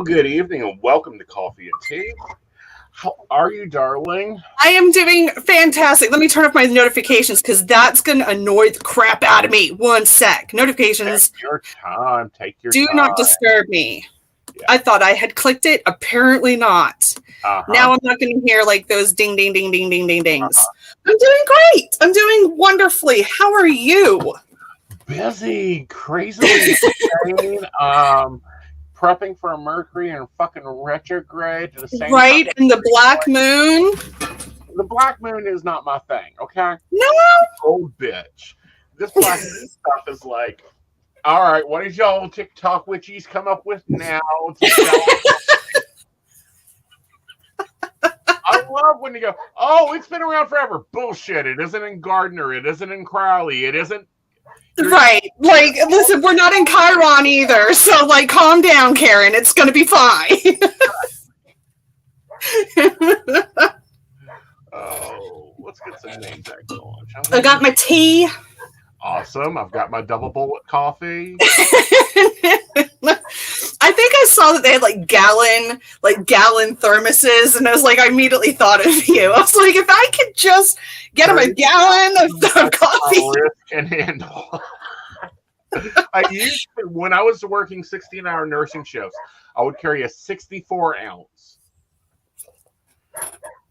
good evening and welcome to Coffee and Tea. How are you, darling? I am doing fantastic. Let me turn off my notifications because that's going to annoy the crap out of me. One sec. Notifications. Take your time. Do not disturb me. Yeah. I thought I had clicked it. Apparently not. Now I'm not going to hear like those ding, ding, ding, ding, ding, ding, dings. I'm doing great. I'm doing wonderfully. How are you? Busy. Crazily insane. Prepping for a Mercury and fucking retrograde at the same right, time. And the black moon. The black moon is not my thing, okay? No. Old bitch. This black moon stuff is like, all right, what did y'all TikTok witchies come up with now? I love when you go, oh, it's been around forever. Bullshit. It isn't in Gardner. It isn't in Crowley. It isn't. Right. Like, listen, we're not in Chiron either. So, like, calm down, Karen. It's going to be fine. Oh, let's get some name tags going. I got my tea. Awesome. I've got my double bullet coffee. I think I saw that they had like gallon thermoses, and I was like, I immediately thought of you. I was like, if I could just get him a gallon of coffee. Risk and handle. I used to, when I was working 16-hour nursing shifts, I would carry a 64 ounce.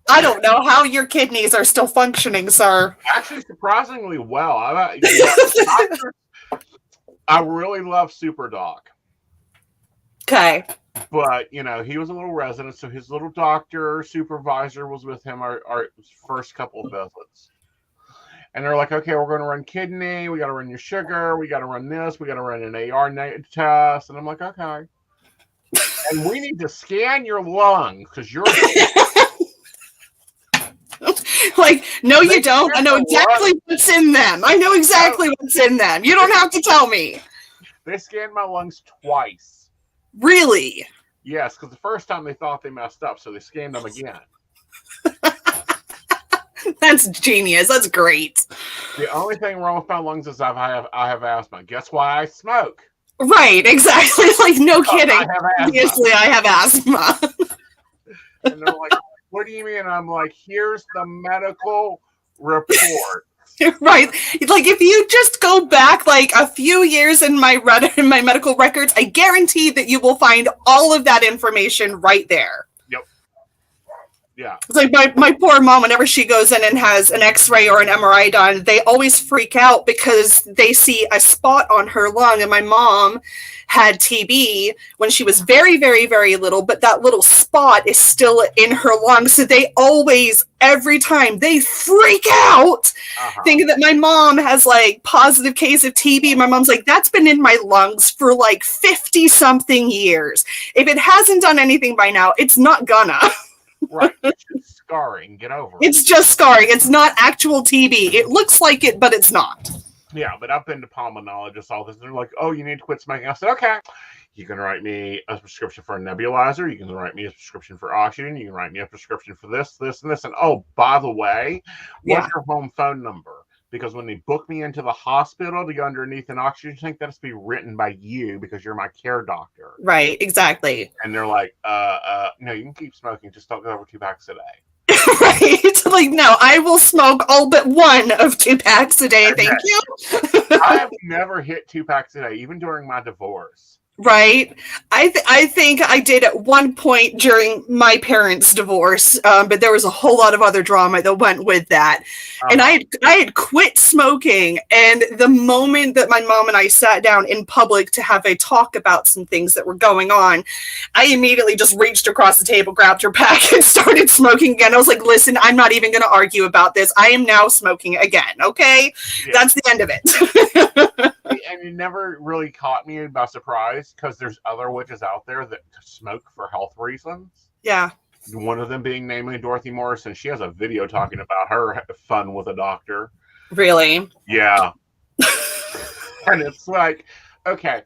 I don't know how your kidneys are still functioning, sir. Actually, surprisingly well. I really love Super Doc. Okay. But, you know, he was a little resident, so his little doctor supervisor was with him our first couple of visits. And they're like, okay, we're going to run kidney. We got to run your sugar. We got to run this. We got to run an AR test. And I'm like, okay. And we need to scan your lungs because you're... Like, no, you don't. I know exactly what's in them. I know exactly what's in them. You don't have to tell me. They scanned my lungs twice. Really? Yes, because the first time they thought they messed up, so they scanned them again. That's genius. That's great. The only thing wrong with my lungs is I have asthma. Guess why I smoke? Right, exactly. Like, no kidding. Obviously, I have asthma. And they're like, what do you mean? I'm like, here's the medical report. Right. Like, if you just go back like a few years in my medical records, I guarantee that you will find all of that information right there. Yep. Yeah. It's like my poor mom, whenever she goes in and has an x-ray or an MRI done, they always freak out because they see a spot on her lung. And my mom had TB when she was very, very, very little, but that little spot is still in her lung. So they always, every time, they freak out thinking that my mom has like positive case of TB. My mom's like, that's been in my lungs for like 50 something years. If it hasn't done anything by now, it's not gonna. Right. It's just scarring. Get over it. It's just scarring. It's not actual TB. It looks like it, but it's not. Yeah, but I've been to pulmonologists, all this. They're like, oh, you need to quit smoking. I said, okay. You can write me a prescription for a nebulizer. You can write me a prescription for oxygen. You can write me a prescription for this, this, and this. And oh, by the way, what's your home phone number? Because when they book me into the hospital to go underneath an oxygen tank, that has to be written by you because you're my care doctor. Right, exactly. And they're like, no, you can keep smoking. Just don't go over 2 packs a day. Right. Like, no, I will smoke all but one of 2 packs a day. Thank you. I have never hit 2 packs a day, even during my divorce. Right. I think I did at one point during my parents' divorce, but there was a whole lot of other drama that went with that. And I had quit smoking, and the moment that my mom and I sat down in public to have a talk about some things that were going on, I immediately just reached across the table, grabbed her pack, and started smoking again. I was like, listen, I'm not even going to argue about this. I am now smoking again, okay? Yeah. That's the end of it. And it never really caught me by surprise because there's other witches out there that smoke for health reasons. Yeah. One of them being namely Dorothy Morrison. She has a video talking about her fun with a doctor. Really? Yeah. And it's like, okay,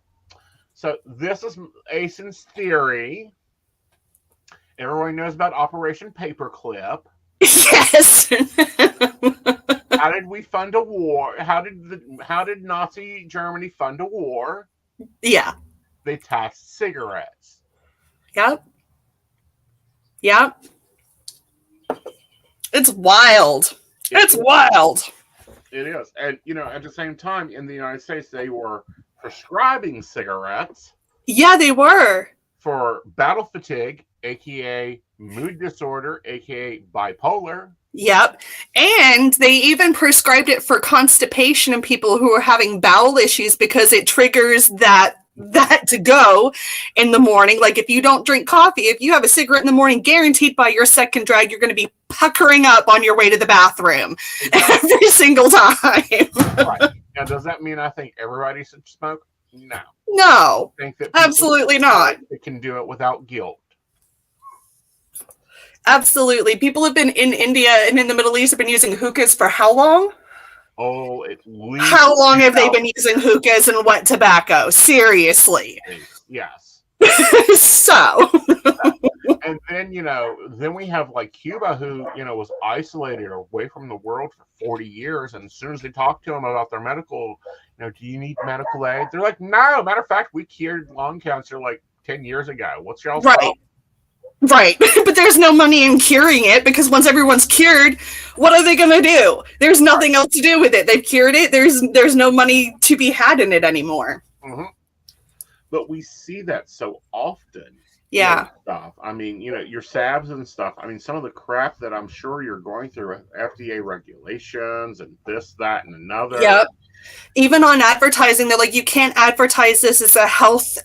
so this is Aeson's theory. Everyone knows about Operation Paperclip. Yes. How did we fund a war? How did Nazi Germany fund a war? Yeah. They taxed cigarettes. Yep. Yep. It's wild. It's wild. It is. And, at the same time, in the United States, they were prescribing cigarettes. Yeah, they were. For battle fatigue, aka mood disorder, aka bipolar. Yep. And they even prescribed it for constipation and people who are having bowel issues because it triggers that to go in the morning. Like if you don't drink coffee, if you have a cigarette in the morning, guaranteed by your second drag, you're going to be puckering up on your way to the bathroom every single time. Right. Now, does that mean I think everybody should smoke? No. No. I think that absolutely not. They can do it without guilt. Absolutely. People have been in India and in the Middle East have been using hookahs for how long? Oh, at least. How long have they been using hookahs and what tobacco? Seriously. Yes. So. And then, then we have like Cuba who, was isolated or away from the world for 40 years. And as soon as they talk to them about their medical, do you need medical aid? They're like, no. Matter of fact, we cured lung cancer like 10 years ago. What's y'all's problem? Right. But there's no money in curing it because once everyone's cured, what are they going to do? There's nothing else to do with it. They've cured it. There's no money to be had in it anymore. Mm-hmm. But we see that so often. Yeah. Stuff. I mean, your SABs and stuff. I mean, some of the crap that I'm sure you're going through with FDA regulations and this, that, and another. Yep. Even on advertising, they're like, you can't advertise this as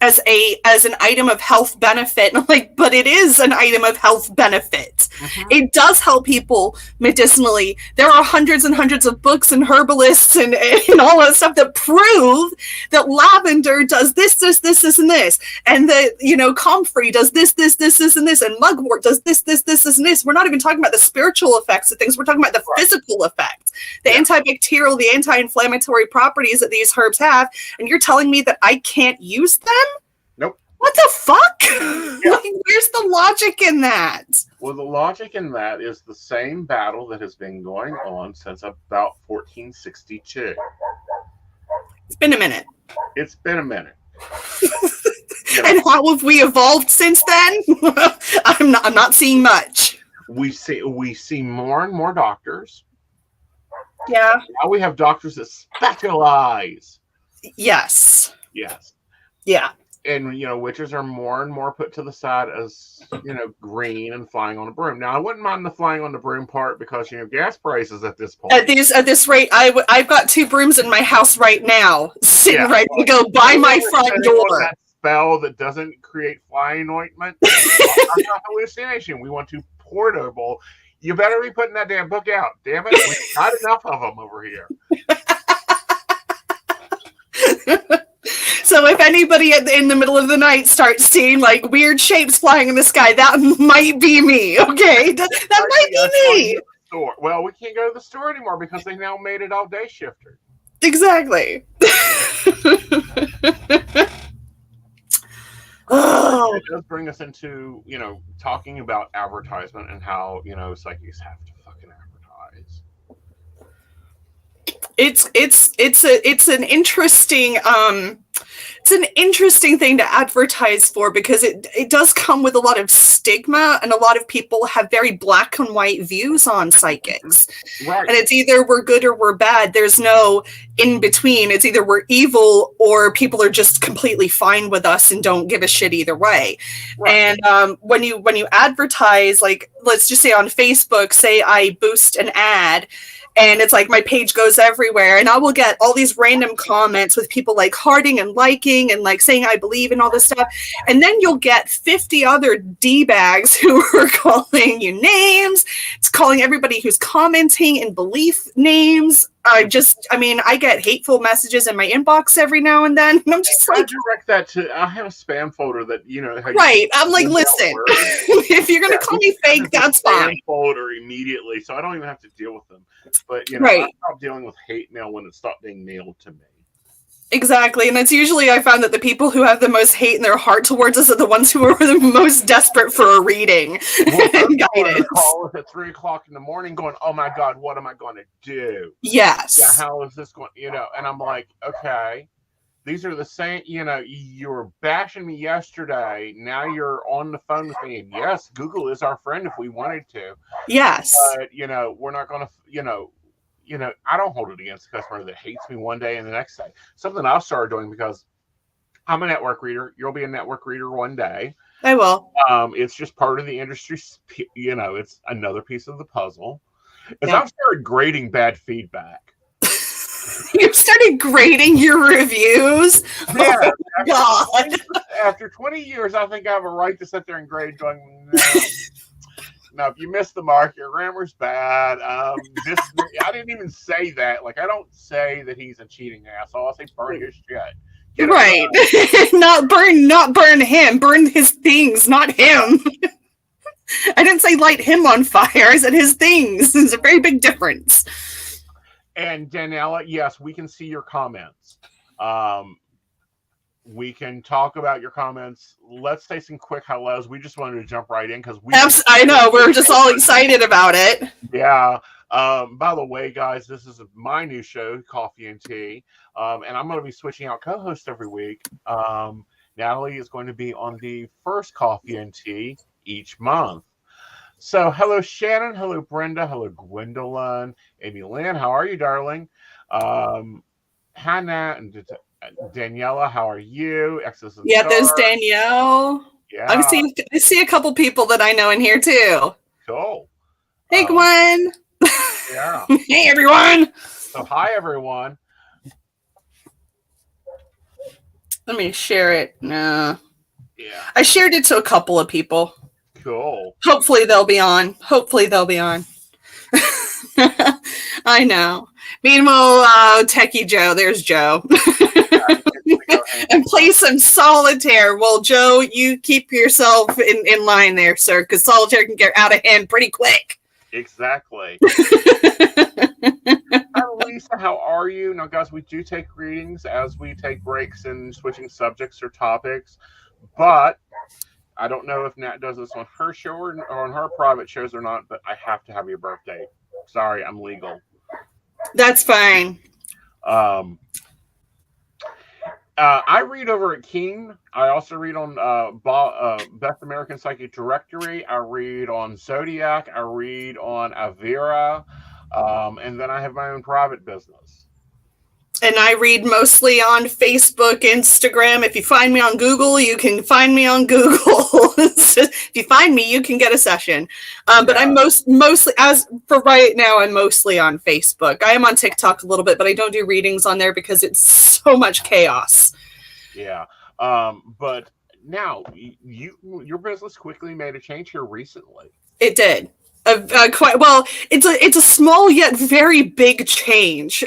as an item of health benefit. And I'm like, but it is an item of health benefit. Mm-hmm. It does help people medicinally. There are hundreds and hundreds of books and herbalists and all that stuff that prove that lavender does this, and this. And that, comfrey does this, and this. And mugwort does this, and this. We're not even talking about the spiritual effects of things. We're talking about the physical effects, the antibacterial, the anti-inflammatory properties that these herbs have, and you're telling me that I can't use them? Nope. What the fuck? Yeah. Like, where's the logic in that? Well, the logic in that is the same battle that has been going on since about 1462. It's been a minute. It's been a minute. And how have we evolved since then? I'm not seeing much. We see more and more doctors. Yeah. Now we have doctors that specialize. Yes. Yes. Yeah. And, witches are more and more put to the side as, green and flying on a broom. Now, I wouldn't mind the flying on the broom part because, gas prices at this point. At this rate, I've got 2 brooms in my house right now, sitting ready to go by my front door. That spell that doesn't create flying ointment. I'm not hallucination. We want to portable. You better be putting that damn book out. Damn it. We've got enough of them over here. So if anybody in the middle of the night starts seeing like weird shapes flying in the sky, that might be me. Okay. That might be me. Well, we can't go to the store anymore because they now made it all day shifter. Exactly. It does bring us into, talking about advertisement and how, psychics have to fucking advertise. It's an interesting it's an interesting thing to advertise for because it does come with a lot of stigma, and a lot of people have very black and white views on psychics. Right. And it's either we're good or we're bad. There's no in between. It's either we're evil or people are just completely fine with us and don't give a shit either way. Right. And when you advertise, like let's just say on Facebook, say I boost an ad, and it's like my page goes everywhere, and I will get all these random comments with people like hearting and liking and like saying I believe and all this stuff. And then you'll get 50 other D-bags who are calling you names. It's calling everybody who's commenting in belief names. I get hateful messages in my inbox every now and then. And I'm just like, direct that to, I have a spam folder that, right. I'm like, listen, if you're going to call me fake, that's fine. Folder immediately. So I don't even have to deal with them. But, right. I stopped dealing with hate mail when it stopped being mailed to me. Exactly. And it's usually, I found that the people who have the most hate in their heart towards us are the ones who are the most desperate for a reading and guidance. Call us at 3 o'clock in the morning going, oh my God, what am I going to do? Yes. Yeah, how is this going? And I'm like, okay. These are the same, you were bashing me yesterday. Now you're on the phone with me. And yes, Google is our friend if we wanted to. Yes. But, we're not going to, I don't hold it against the customer that hates me one day and the next day. Something I've started doing because I'm a network reader. You'll be a network reader one day. I will. It's just part of the industry. It's another piece of the puzzle. As Yeah. I've started grading bad feedback. You've started grading your reviews? Yeah. Oh, God. After 20 years, I think I have a right to sit there and grade going, no, if you missed the mark, your grammar's bad. I didn't even say that. Like, I don't say that he's a cheating asshole. I say burn his shit. Right. not burn him. Burn his things, not him. I didn't say light him on fire. I said his things. There's a very big difference. And Daniela, yes, we can see your comments. We can talk about your comments. Let's say some quick hellos. We just wanted to jump right in because I know, we're just all excited about it. Yeah. By the way, guys, this is my new show, Coffee and Tea. And I'm going to be switching out co-hosts every week. Natalie is going to be on the first Coffee and Tea each month. So, hello, Shannon. Hello, Brenda. Hello, Gwendolyn. Amy Lynn, how are you, darling? Hannah and Daniela, how are you? Yeah, there's Danielle. Yeah. I see a couple people that I know in here, too. Cool. Hey, Gwen. Yeah. Hey, everyone. So, hi, everyone. Let me share it. No. Yeah. I shared it to a couple of people. Cool. Hopefully they'll be on. I know. Meanwhile, Techie Joe, there's Joe. And play some solitaire. Well, Joe, you keep yourself in line there, sir, because solitaire can get out of hand pretty quick. Exactly. Hi, Lisa, how are you? Now, guys, we do take readings as we take breaks and switching subjects or topics, but I don't know if Nat does this on her show or on her private shows or not, but I have to have your birthday. Sorry, I'm legal. That's fine. I read over at Keen. I also read on Best American Psychic Directory. I read on Zodiac. I read on Avera. And then I have my own private business. And I read mostly on Facebook, Instagram. If you find me on Google, you can find me on Google. If you find me, you can get a session. But I'm mostly, as for right now, I'm mostly on Facebook. I am on TikTok a little bit, but I don't do readings on there because it's so much chaos. Yeah. But now, your business quickly made a change here recently. It did. Quite well. It's a small yet very big change.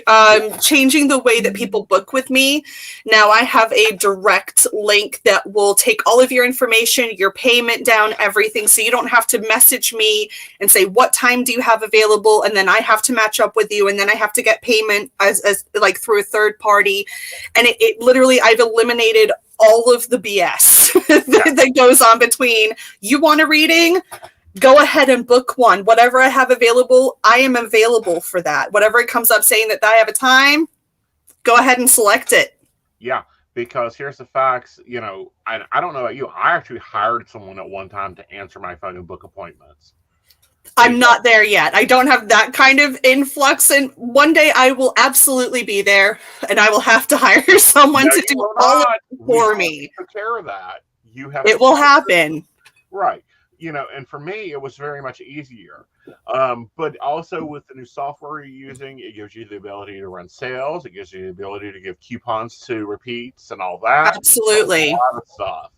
Changing the way that people book with me. Now I have a direct link that will take all of your information, your payment down, everything. So you don't have to message me and say what time do you have available, and then I have to match up with you, and then I have to get payment as like through a third party. And it literally, I've eliminated all of the BS that goes on between. You want a reading? Go ahead and book one. Whatever I have available, I am available for that. Whatever it comes up saying that I have a time, go ahead and select it. Yeah, because here's the facts. I don't know about you. I actually hired someone at one time to answer my phone and book appointments. I'm not there yet. I don't have that kind of influx. And one day I will absolutely be there, and I will have to hire someone to do all of it for me. Take care of that. It will happen. Right. And for me, it was very much easier. But also with the new software you're using, it gives you the ability to run sales. It gives you the ability to give coupons to repeats and all that. Absolutely. A lot of stuff.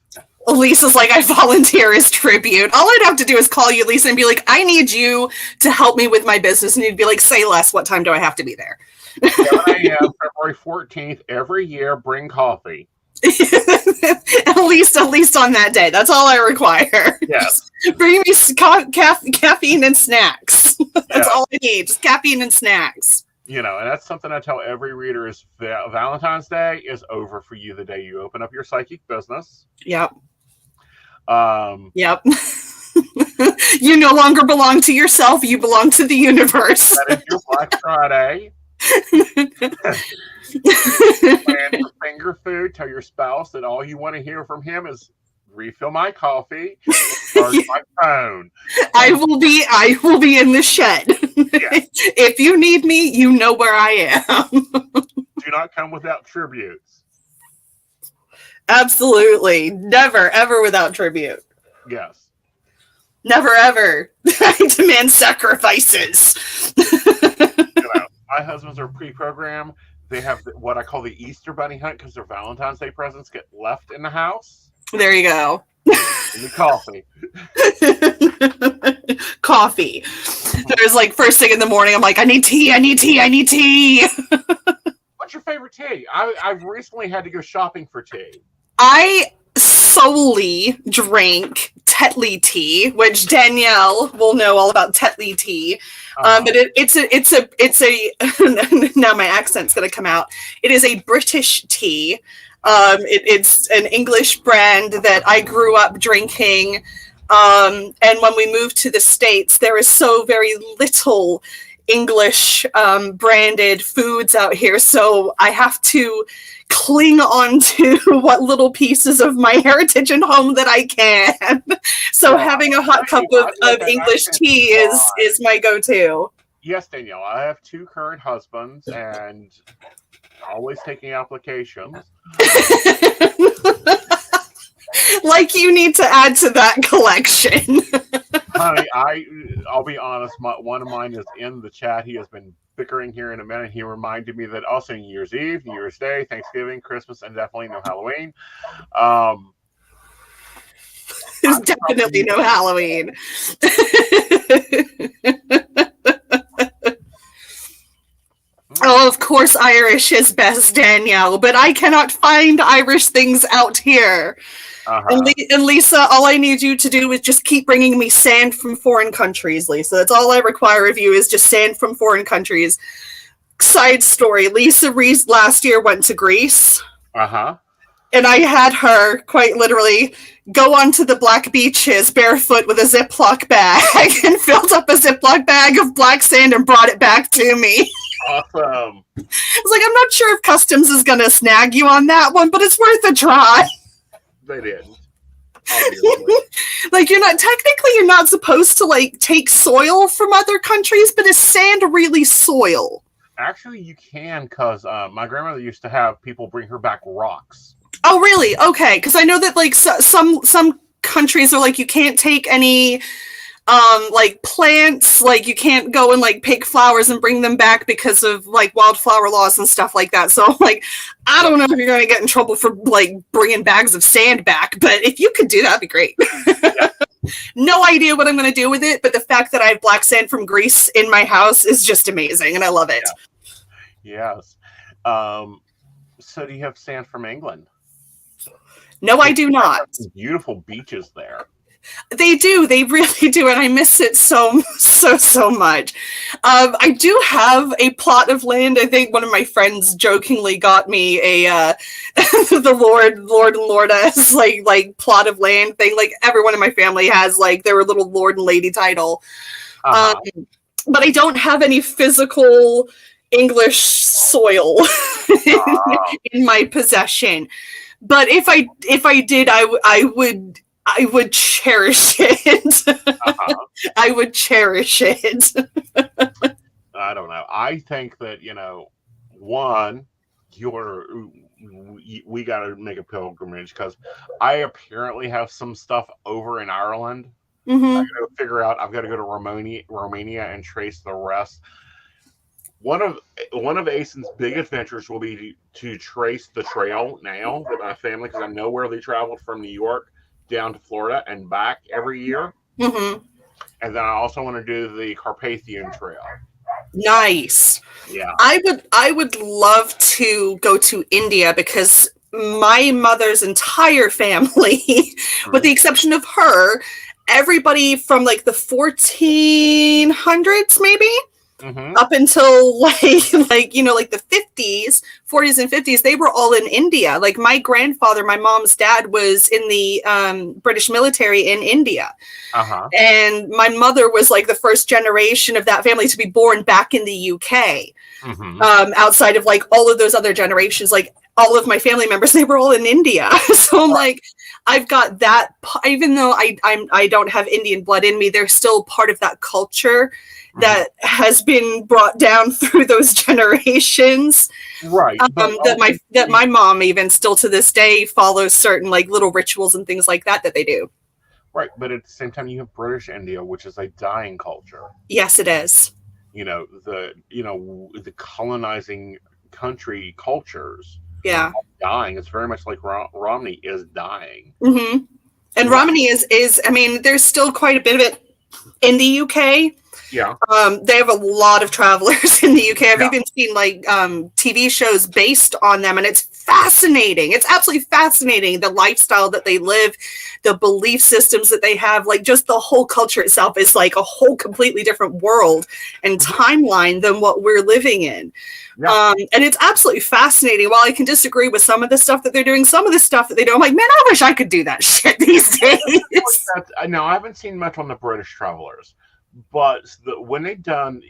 Lisa's like, I volunteer as tribute. All I'd have to do is call you, Lisa, and be like, I need you to help me with my business. And you'd be like, say less. What time do I have to be there? 7 a.m., February 14th, every year, bring coffee. at least on that day. That's all I require. Yes. Just bring me caffeine and snacks. That's all I need. Just caffeine and snacks. And that's something I tell every reader is Valentine's Day is over for you the day you open up your psychic business. Yep. Yep. You no longer belong to yourself. You belong to the universe. That is your Black Friday. Plan for finger food. Tell your spouse that all you want to hear from him is refill my coffee, charge my phone. I will be in the shed. Yes. If you need me, you know where I am. Do not come without tributes. Absolutely. Never, ever without tribute. Yes. Never, ever. I demand sacrifices. My husbands are pre-programmed. They have what I call the Easter bunny hunt because their Valentine's Day presents get left in the house. There you go. And the coffee. Coffee. There's like first thing in the morning, I'm like, I need tea, I need tea, I need tea. What's your favorite tea? I've recently had to go shopping for tea. I solely drank Tetley tea, which Danielle will know all about Tetley tea. But it's a now my accent's gonna come out. It is a British tea. It's an English brand that I grew up drinking. And when we moved to the States, there is so very little English branded foods out here. So I have to cling on to what little pieces of my heritage and home that I can. So having a hot cup of English tea is my go-to. Yes, Danielle, I have 2 current husbands and always taking applications. Like you need to add to that collection. Honey, I'll be honest, one of mine is in the chat. He has been bickering here in a minute. He reminded me that also New Year's Eve, New Year's Day, Thanksgiving, Christmas, and definitely no Halloween. There's definitely no Halloween. Oh, of course, Irish is best, Danielle, but I cannot find Irish things out here. And Lisa, all I need you to do is just keep bringing me sand from foreign countries, Lisa. That's all I require of you is just sand from foreign countries. Side story, Lisa Reese last year went to Greece. And I had her, quite literally, go onto the black beaches barefoot with a Ziploc bag and filled up a Ziploc bag of black sand and brought it back to me. Awesome. I was like, I'm not sure if customs is going to snag you on that one, but it's worth a try. They didn't. Obviously. Like, you're not supposed to, like, take soil from other countries, but is sand really soil? Actually, you can, because my grandmother used to have people bring her back rocks. Oh, really? Okay, because I know that, like, some countries are like, you can't take any like plants, like you can't go and like pick flowers and bring them back because of like wildflower laws and stuff like that. So like, I don't know if you're going to get in trouble for like bringing bags of sand back, but if you could do that, that'd be great. Yeah. No idea what I'm going to do with it, but the fact that I have black sand from Greece in my house is just amazing, and I love it. Yeah. Yes. So do you have sand from England? No, I do not. Beautiful beaches there. They do. They really do. And I miss it so much. I do have a plot of land. I think one of my friends jokingly got me a the Lord and Lorda's like plot of land thing. Like everyone in my family has like their little Lord and Lady title. But I don't have any physical English soil in my possession. But if I did, I would cherish it. I would cherish it. I don't know. I think that, one, we got to make a pilgrimage because I apparently have some stuff over in Ireland. Mm-hmm. I got to figure out. I've got to go to Romania and trace the rest. One of Aeson's big adventures will be to trace the trail now that my family, because I know where they traveled from New York down to Florida and back every year. Mm-hmm. And then I also want to do the Carpathian Trail. Nice. Yeah. I would love to go to India because my mother's entire family, with the exception of her, everybody from like the 1400s maybe Mm-hmm. Up until like the 50s, 40s and 50s, they were all in India. Like my grandfather, my mom's dad, was in the British military in India. Uh-huh. And my mother was like the first generation of that family to be born back in the UK. Mm-hmm. Outside of like all of those other generations, like all of my family members, they were all in India. So I'm like, I've got that, even though I don't have Indian blood in me, they're still part of that culture that has been brought down through those generations. Right. That my mom even still to this day follows certain like little rituals and things like that they do. Right. But at the same time, you have British India, which is a dying culture. Yes, it is. The colonizing country cultures. Yeah. Dying. It's very much like Romney is dying. Mm-hmm. And Romney is, I mean, there's still quite a bit of it in the UK. Yeah. They have a lot of travelers in the UK. I've even seen like TV shows based on them, and it's fascinating. It's absolutely fascinating, the lifestyle that they live, the belief systems that they have, like just the whole culture itself is like a whole completely different world and timeline than what we're living in. Yeah. And it's absolutely fascinating. While I can disagree with some of the stuff that they're doing, some of the stuff that they do, I'm like, man, I wish I could do that shit these days. No, I haven't seen much on the British travelers. But when they done,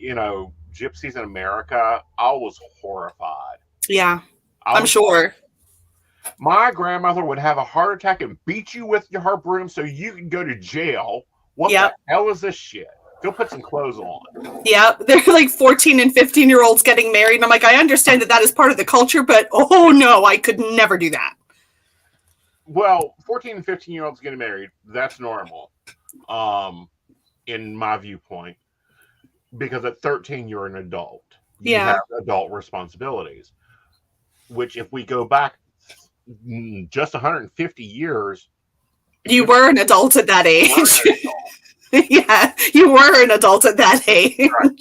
Gypsies in America, I was horrified. Yeah, I'm sure. My grandmother would have a heart attack and beat you with her broom so you can go to jail. What the hell is this shit? Go put some clothes on. Yeah, they're like 14 and 15-year-olds getting married. And I'm like, I understand that is part of the culture, but oh no, I could never do that. Well, 14 and 15-year-olds getting married, that's normal. In my viewpoint, because at 13 you're an adult. You have adult responsibilities, which if we go back just 150 years, you were an adult at that age. Yeah, you were an adult at that age. Right.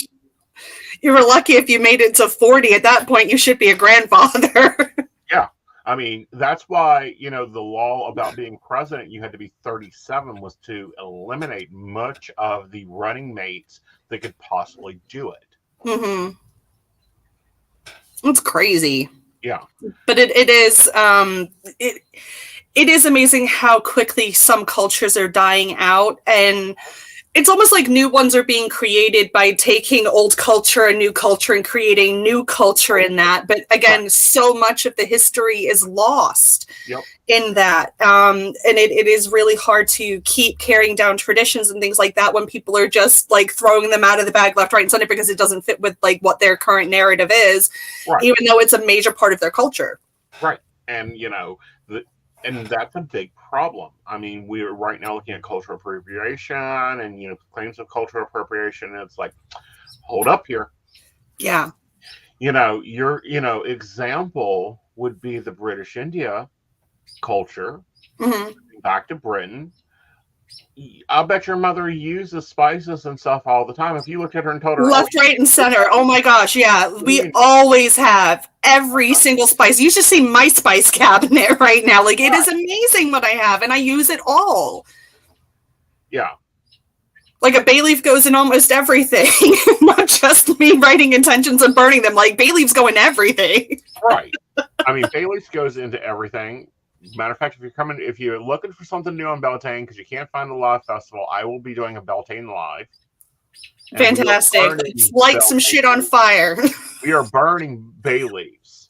You were lucky if you made it to 40. At that point, you should be a grandfather. Yeah. I mean, that's why, the law about being president, you had to be 37 was to eliminate much of the running mates that could possibly do it. Mm-hmm. It's crazy. Yeah. But it is amazing how quickly some cultures are dying out, and it's almost like new ones are being created by taking old culture and new culture and creating new culture in that. But again, so much of the history is lost in that. And it is really hard to keep carrying down traditions and things like that when people are just like throwing them out of the bag left, right, and center because it doesn't fit with like what their current narrative is, even though it's a major part of their culture. Right. And, and that's a big problem. I mean, we're right now looking at cultural appropriation and, claims of cultural appropriation. And it's like, hold up here. Yeah. Your, example would be the British India culture. Mm-hmm. Back to Britain. I bet your mother uses spices and stuff all the time. If you looked at her and told her left, right, and center. Oh my gosh, yeah. We always have every single spice. You should see my spice cabinet right now. Like it is amazing what I have, and I use it all. Yeah. Like a bay leaf goes in almost everything. Not just me writing intentions and burning them. Like bay leaves go in everything. Right. I mean, bay leaf goes into everything. Matter of fact, if you're looking for something new on Beltane because you can't find a live festival, I will be doing a Beltane live. Fantastic! Let's light some shit on fire. We are burning bay leaves.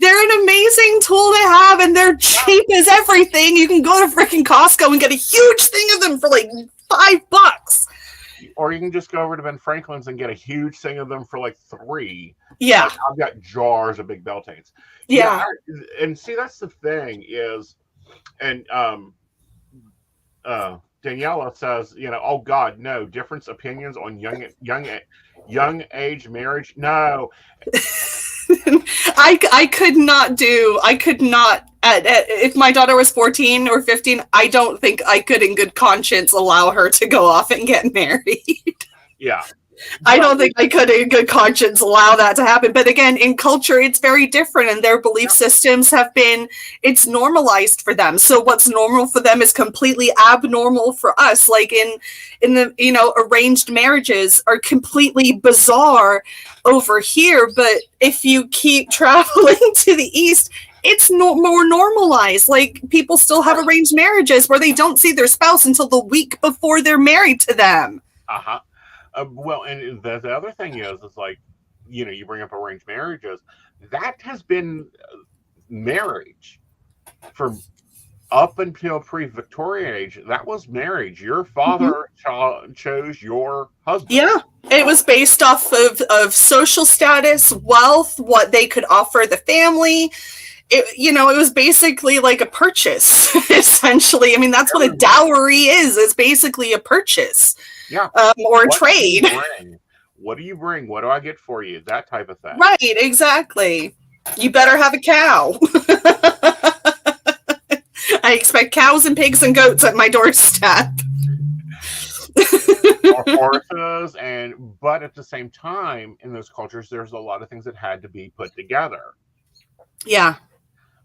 They're an amazing tool to have, and they're cheap as everything. You can go to freaking Costco and get a huge thing of them for like $5. Or you can just go over to Ben Franklin's and get a huge thing of them for like $3. Yeah. Like, I've got jars of big Beltanes. Yeah. And see, that's the thing is, and Daniela says, oh God, no, different opinions on young age marriage. No. I could not, if my daughter was 14 or 15, I don't think I could in good conscience allow her to go off and get married. Yeah. I don't think I could in good conscience allow that to happen. But again, in culture, it's very different, and their belief systems it's normalized for them. So what's normal for them is completely abnormal for us. Like in the, arranged marriages are completely bizarre over here. But if you keep traveling to the East, it's more normalized. Like, people still have arranged marriages where they don't see their spouse until the week before they're married to them. Uh-huh. Well, and the other thing is like, you bring up arranged marriages. That has been marriage for up until pre-Victorian age. That was marriage. Your father chose your husband. Yeah. It was based off of social status, wealth, what they could offer the family. It was basically like a purchase, essentially. I mean, that's what a dowry is. It's basically a purchase. Yeah. Or a trade. What do you bring? What do I get for you? That type of thing. Right, exactly. You better have a cow. I expect cows and pigs and goats at my doorstep. Or horses, but at the same time, in those cultures, there's a lot of things that had to be put together. Yeah.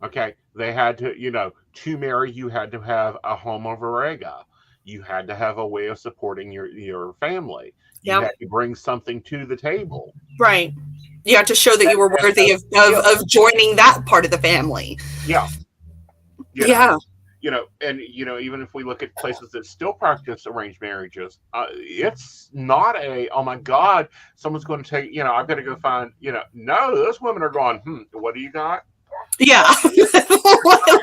Okay. They had to, to marry, you had to have a home of Varega. You had to have a way of supporting your family. You had to bring something to the table. Right. You had to show that you were worthy of joining that part of the family. Yeah. Yeah. Even if we look at places that still practice arranged marriages, it's not oh my God, someone's going to take, I've got to go find, no, those women are going, what do you got? Yeah.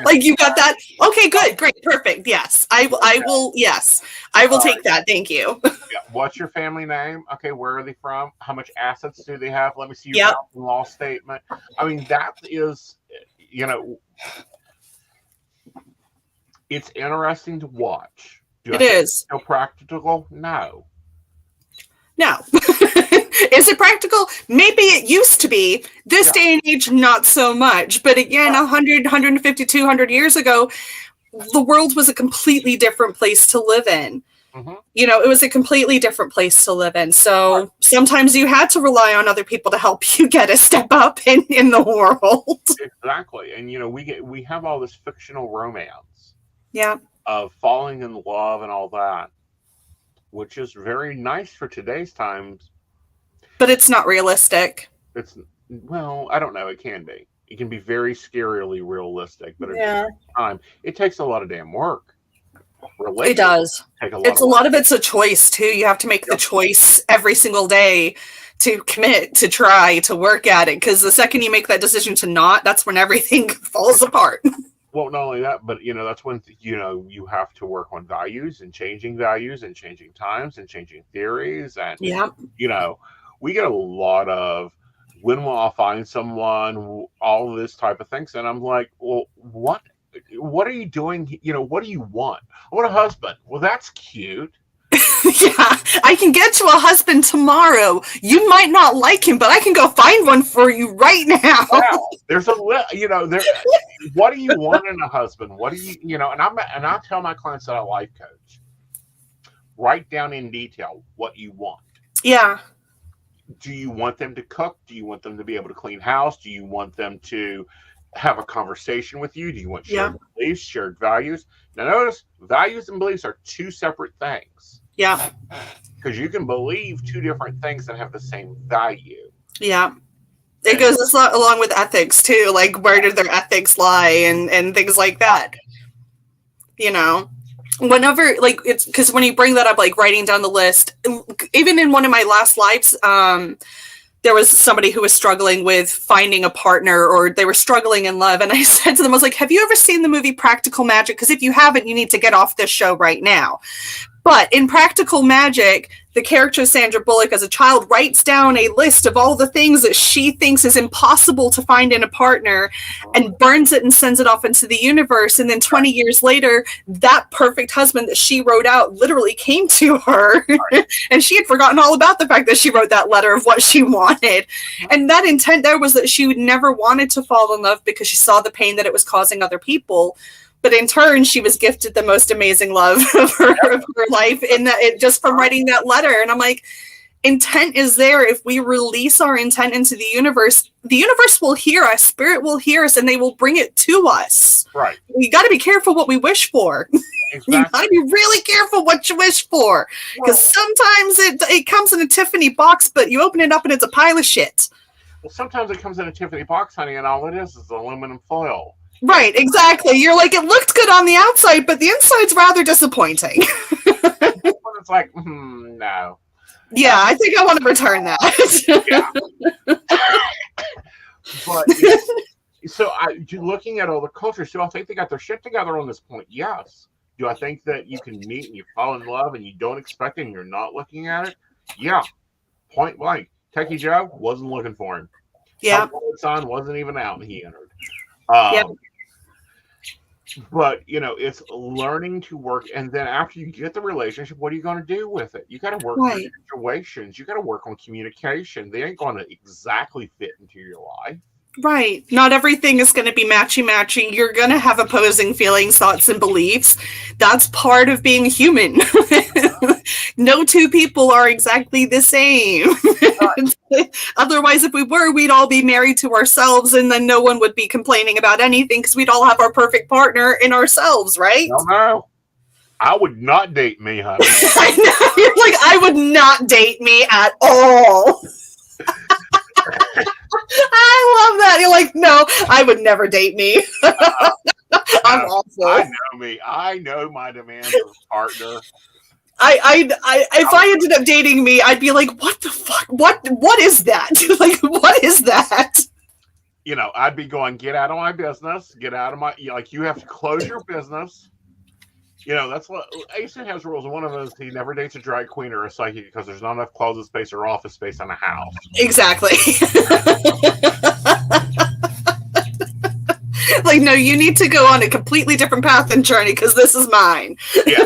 Like, you got that? Okay, good, great, perfect. Yes. I will take that. Thank you. Yeah. What's your family name? Okay, where are they from? How much assets do they have? Let me see your law statement. I mean, that is, it's interesting to watch. It is. So practical? No. Is it practical? Maybe it used to be. This day and age, not so much. But again, 100, 150, 200 years ago, the world was a completely different place to live in. Mm-hmm. It was a completely different place to live in. So sometimes you had to rely on other people to help you get a step up in the world. Exactly. And, we have all this fictional romance. Yeah. Of falling in love and all that, which is very nice for today's times. But it's not realistic. I don't know. It can be. It can be very scarily realistic, but at the same time, it takes a lot of damn work. It does. A lot of it's a choice too. You have to make the choice every single day to commit, to try, to work at it. Because the second you make that decision to not, that's when everything falls apart. Well, not only that, but that's when you have to work on values and changing times and changing theories, and we get a lot of when will I find someone, all this type of things, and I'm like, well, what are you doing? What do you want? I want a husband. Well, that's cute. Yeah, I can get you a husband tomorrow. You might not like him, but I can go find one for you right now. Wow. There's what do you want in a husband? What do you, and I tell my clients that I life coach, write down in detail what you want. Yeah. Do you want them to cook? Do you want them to be able to clean house? Do you want them to have a conversation with you? Do you want shared beliefs, shared values? Now notice, values and beliefs are two separate things. Yeah. Because you can believe two different things that have the same value. Yeah. It goes along with ethics too. Like, where did their ethics lie and things like that. Whenever, like, it's because when you bring that up, like writing down the list, even in one of my last lives, there was somebody who was struggling with finding a partner, or they were struggling in love. And I said to them, I was like, have you ever seen the movie Practical Magic? Because if you haven't, you need to get off this show right now. But in Practical Magic, the character Sandra Bullock as a child writes down a list of all the things that she thinks is impossible to find in a partner and burns it and sends it off into the universe. And then 20 years later, that perfect husband that she wrote out literally came to her. And she had forgotten all about the fact that she wrote that letter of what she wanted. And that intent there was that she would never wanted to fall in love because she saw the pain that it was causing other people. But in turn, she was gifted the most amazing love of her life just from writing that letter. And I'm like, intent is there. If we release our intent into the universe will hear us, spirit will hear us, and they will bring it to us. Right. You got to be careful what we wish for. Exactly. You got to be really careful what you wish for, because sometimes it comes in a Tiffany box, but you open it up and it's a pile of shit. Well, sometimes it comes in a Tiffany box, honey, and all it is aluminum foil. Right, exactly. You're like, it looked good on the outside, but the inside's rather disappointing. It's like, no. Yeah, I think I want to return that. Yeah. But so, looking at all the cultures, do I think they got their shit together on this point? Yes. Do I think that you can meet and you fall in love and you don't expect it and you're not looking at it? Yeah. Point blank. Techie Joe wasn't looking for him. Yeah. Son wasn't even out and he entered. But, it's learning to work. And then after you get the relationship, what are you going to do with it? You got to work on situations. You got to work on communication. They ain't going to exactly fit into your life. Right. Not everything is going to be matchy-matchy. You're going to have opposing feelings, thoughts, and beliefs. That's part of being human. No two people are exactly the same. Otherwise, if we were, we'd all be married to ourselves, and then no one would be complaining about anything because we'd all have our perfect partner in ourselves, right? No. I would not date me, honey. I know. You're like, I would not date me at all. I love that. You're like, no, I would never date me. I'm awful. I know me. I know my demands of a partner. If I ended up dating me, I'd be like, what the fuck? What is that? Like, what is that? I'd be going, get out of my business. Get out of my, you have to close your business. That's what Aeson has rules. One of them is he never dates a drag queen or a psychic because there's not enough closet space or office space in a house. Exactly. Like, no, you need to go on a completely different path and journey because this is mine. Yeah.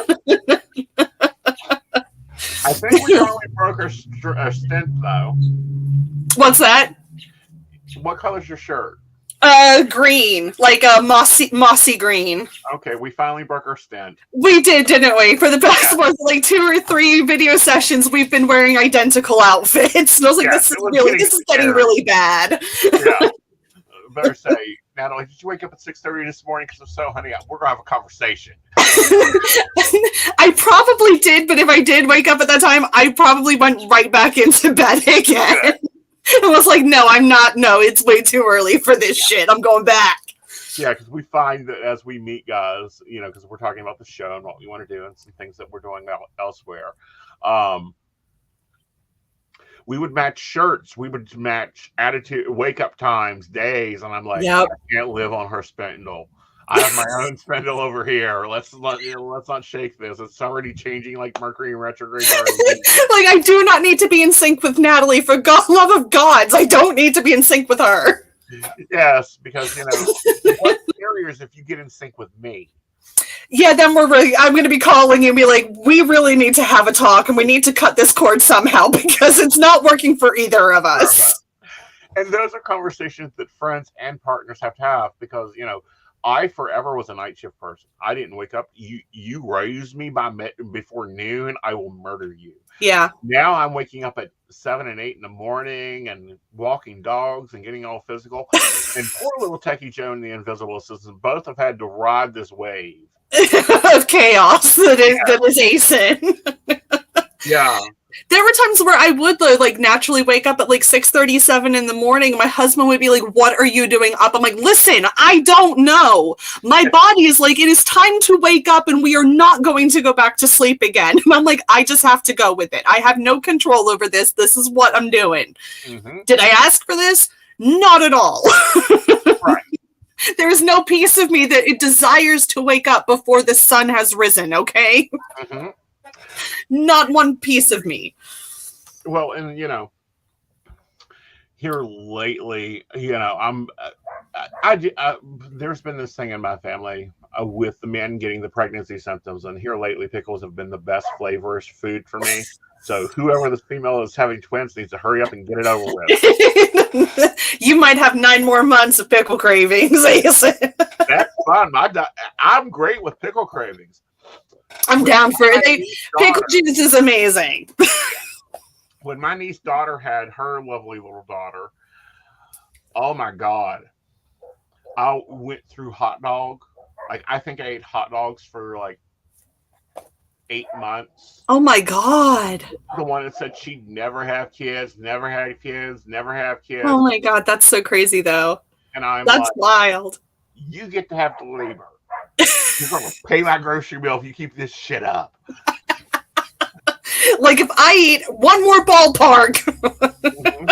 I think we only broke our stint, though. What's that? What color's your shirt? Green, like a mossy green. Okay, we finally broke our stint. We did, didn't we? For the past like 2 or 3 video sessions, we've been wearing identical outfits. And I was like, this is getting really bad. Yeah. Better say, Natalie, did you wake up at 6:30 this morning? Because if so, honey, we're gonna have a conversation. I probably did, but if I did wake up at that time, I probably went right back into bed again. Yeah. I was like, no, I'm not. No, it's way too early for this shit. I'm going back. Yeah, because we find that as we meet guys, because we're talking about the show and what we want to do and some things that we're doing elsewhere, we would match shirts. We would match attitude, wake up times, days. And I'm like, I can't live on her spindle. I have my own spindle over here. Let's not shake this. It's already changing like Mercury in retrograde. Like, I do not need to be in sync with Natalie. For God, love of gods, I don't need to be in sync with her. Yes, because what's scarier is if you get in sync with me. Yeah, then I'm going to be calling you and be like, we really need to have a talk and we need to cut this cord somehow because it's not working for either of us. And those are conversations that friends and partners have to have because, I forever was a night shift person. I didn't wake up. You raised me before noon. I will murder you. Yeah. Now I'm waking up at 7 and 8 in the morning and walking dogs and getting all physical. And poor little Techie Joe and the Invisible Assistant both have had to ride this wave of chaos that is Aeson. Yeah. There were times where I would like naturally wake up at like 6:37 in the morning. My husband would be like, what are you doing up? I'm like, listen, I don't know. My body is like, it is time to wake up and we are not going to go back to sleep again. And I'm like, I just have to go with it. I have no control over this. This is what I'm doing. Mm-hmm. Did I ask for this? Not at all. Right. There is no piece of me that it desires to wake up before the sun has risen, okay? Mm-hmm. Not one piece of me. Well, and here lately, there's been this thing in my family with the men getting the pregnancy symptoms, and here lately, pickles have been the best flavorish food for me. So whoever this female is having twins needs to hurry up and get it over with. You might have 9 more months of pickle cravings, Aeson. That's fine. I'm great with pickle cravings. I'm down for it. Pickle juice is amazing. when my niece daughter had her lovely little daughter, oh my God, I went through hot dog. Like, I think I ate hot dogs for like 8 months. Oh my God. The one that said she'd never have kids, never had kids, never have kids. Oh my God, that's so crazy though. And I'm That's like, wild. you get to have the labor. You're going to pay my grocery bill if you keep this shit up. Like if I eat one more ballpark. Mm-hmm.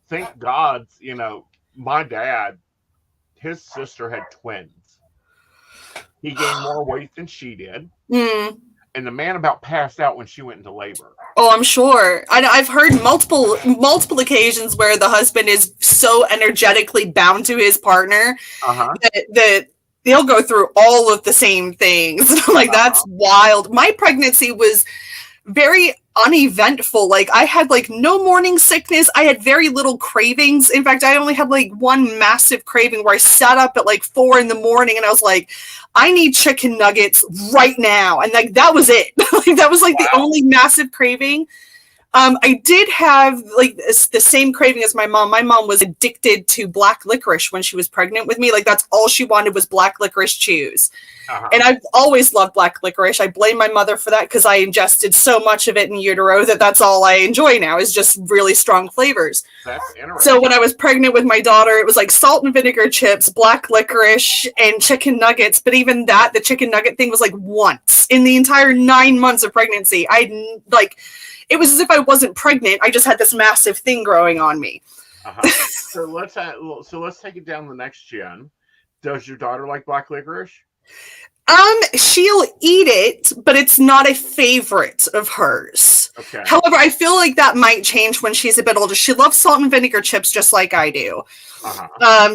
Thank God, my dad, his sister had twins. He gained more weight than she did. Mm. And the man about passed out when she went into labor. Oh, I'm sure. I've heard multiple occasions where the husband is so energetically bound to his partner that they'll go through all of the same things. Like, that's wild. My pregnancy was very uneventful. Like, I had like no morning sickness. I had very little cravings. In fact, I only had like one massive craving where I sat up at like 4 a.m. and I was like, I need chicken nuggets right now. And like, that was it. Like, that was like the only massive craving. I did have like the same craving as my mom. My mom was addicted to black licorice when she was pregnant with me. Like, that's all she wanted was black licorice chews. And I've always loved black licorice. I blame my mother for that because I ingested so much of it in utero that's all I enjoy now is just really strong flavors. That's interesting. So when I was pregnant with my daughter, it was like salt and vinegar chips, black licorice, and chicken nuggets. But even that, the chicken nugget thing was like once in the entire 9 months of pregnancy. It was as if I wasn't pregnant. I just had this massive thing growing on me. So let's take it down the next gen. Does your daughter like black licorice? She'll eat it, but it's not a favorite of hers. Okay. However, I feel like that might change when she's a bit older. She loves salt and vinegar chips just like I do.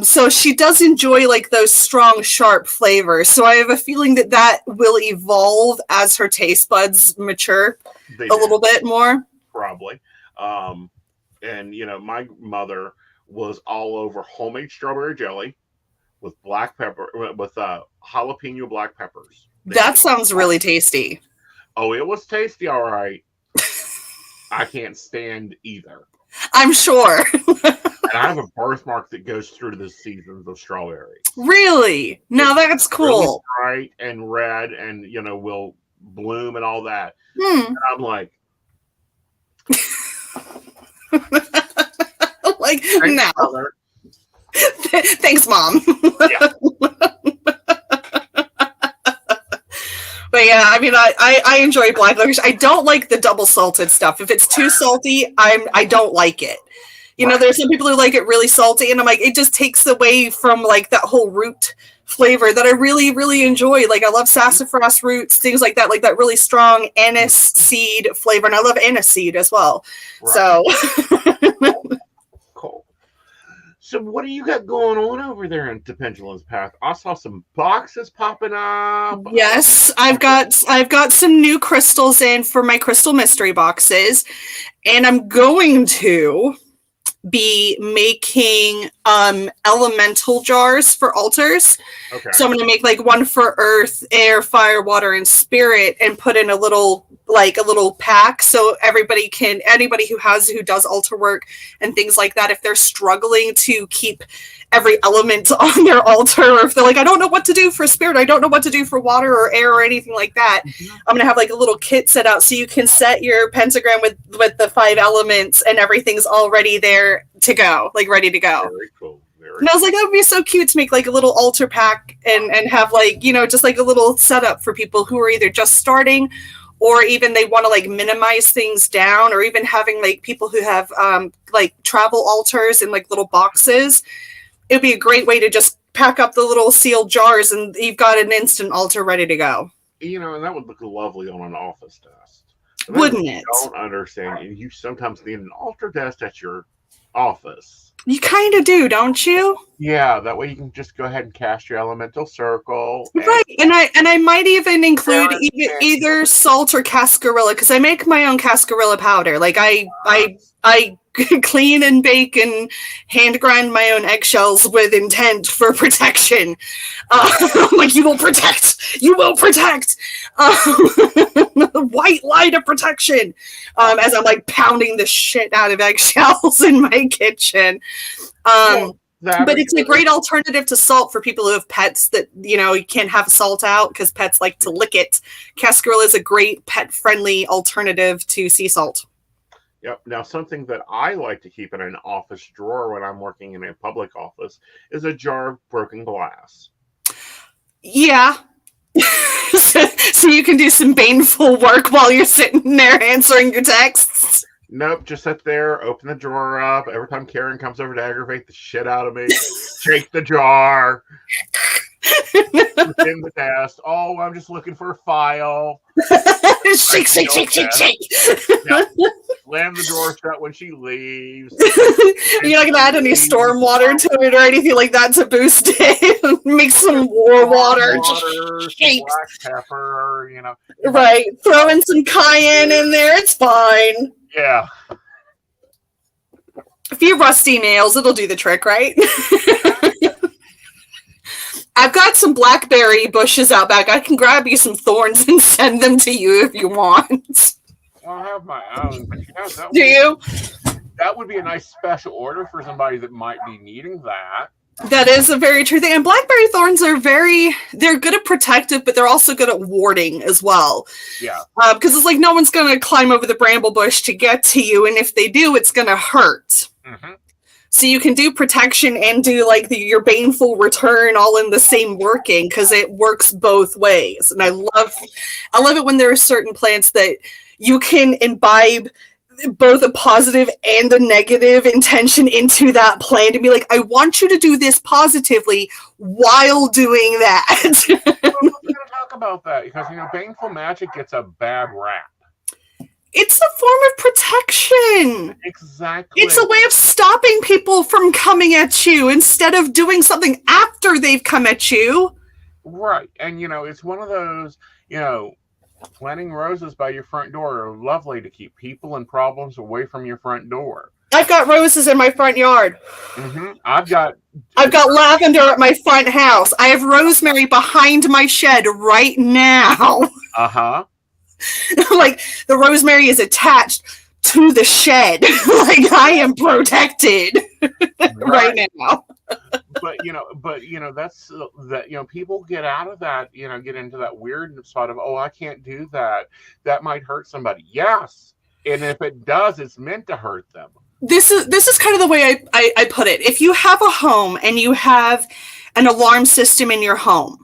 So she does enjoy like those strong, sharp flavors. So I have a feeling that will evolve as her taste buds mature little bit more. Probably. And my mother was all over homemade strawberry jelly with black pepper, with jalapeno black peppers. That sounds really tasty. Oh, it was tasty, all right. I can't stand either. I'm sure. And I have a birthmark that goes through the seasons of strawberries. Really? Now that's cool. Really bright and red, and will bloom and all that. And I'm like, like, no. Thanks, Mom. Yeah. But yeah, I mean, I enjoy black licorice. I don't like the double salted stuff. If it's too salty, I don't like it. There's some people who like it really salty, and I'm like, it just takes away from like that whole root flavor that I really, really enjoy. Like, I love sassafras roots, things like that really strong anise seed flavor, and I love anise seed as well. Right. So cool. So what do you got going on over there in the Pendulum's Path? I saw some boxes popping up. Yes, I've got some new crystals in for my crystal mystery boxes, and I'm going to be making elemental jars for altars. Okay. So I'm going to make like one for earth, air, fire, water, and spirit, and put in a little pack so anybody who does altar work and things like that, if they're struggling to keep every element on their altar, or if they're like, I don't know what to do for spirit, I don't know what to do for water or air or anything like that, I'm gonna have like a little kit set out so you can set your pentagram with the 5 elements and everything's already there to go, like ready to go. Very cool. And I was like, that would be so cute to make like a little altar pack and have like, just like a little setup for people who are either just starting, or even they want to like minimize things down, or even having like people who have like travel altars in like little boxes. It'd be a great way to just pack up the little sealed jars and you've got an instant altar ready to go. And that would look lovely on an office desk. Wouldn't it? I don't understand. You sometimes need an altar desk at your office. You kind of do, don't you? Yeah, that way you can just go ahead and cast your elemental circle. Right, and I might even include either salt or cascarilla because I make my own cascarilla powder. Like I clean and bake and hand grind my own eggshells with intent for protection. Like you will protect. White light of protection. As I'm like pounding the shit out of eggshells in my kitchen. But it's a great alternative to salt for people who have pets that, you can't have salt out because pets like to lick it. Cascarilla is a great pet-friendly alternative to sea salt. Yep. Now, something that I like to keep in an office drawer when I'm working in a public office is a jar of broken glass. Yeah. So you can do some baneful work while you're sitting there answering your texts. Nope, just sit there, open the drawer up. Every time Karen comes over to aggravate the shit out of me, shake the jar. Within the desk. Oh, I'm just looking for a file. Shake. Yep. Slam the door shut when she leaves. You're not going to add any storm water to it or anything like that to boost it. Make some war water. Just shake. Black pepper, Right. Throw in some cayenne in there. It's fine. Yeah. A few rusty nails, it'll do the trick, right? I've got some blackberry bushes out back. I can grab you some thorns and send them to you if you want. I'll have my own. Do you? That would be a nice special order for somebody that might be needing that. That is a very true thing. And blackberry thorns are they're good at protective, but they're also good at warding as well. Yeah. Because it's like no one's going to climb over the bramble bush to get to you. And if they do, it's going to hurt. Mm-hmm. So you can do protection and do like your baneful return all in the same working because it works both ways. And I love it when there are certain plants that you can imbibe both a positive and a negative intention into that plan to be like, I want you to do this positively while doing that. Well, we're going to talk about that because, baneful magic gets a bad rap. It's a form of protection. Exactly. It's a way of stopping people from coming at you instead of doing something after they've come at you. Right. And, it's one of those, planting roses by your front door are lovely to keep people and problems away from your front door. I've got roses in my front yard. Mm-hmm. I've got lavender at my front house. I have rosemary behind my shed right now. Uh-huh. Like the rosemary is attached to the shed. Like I am protected right now. But that's that. People get out of that. Get into that weird spot of, oh, I can't do that. That might hurt somebody. Yes, and if it does, it's meant to hurt them. This is kind of the way I put it. If you have a home and you have an alarm system in your home.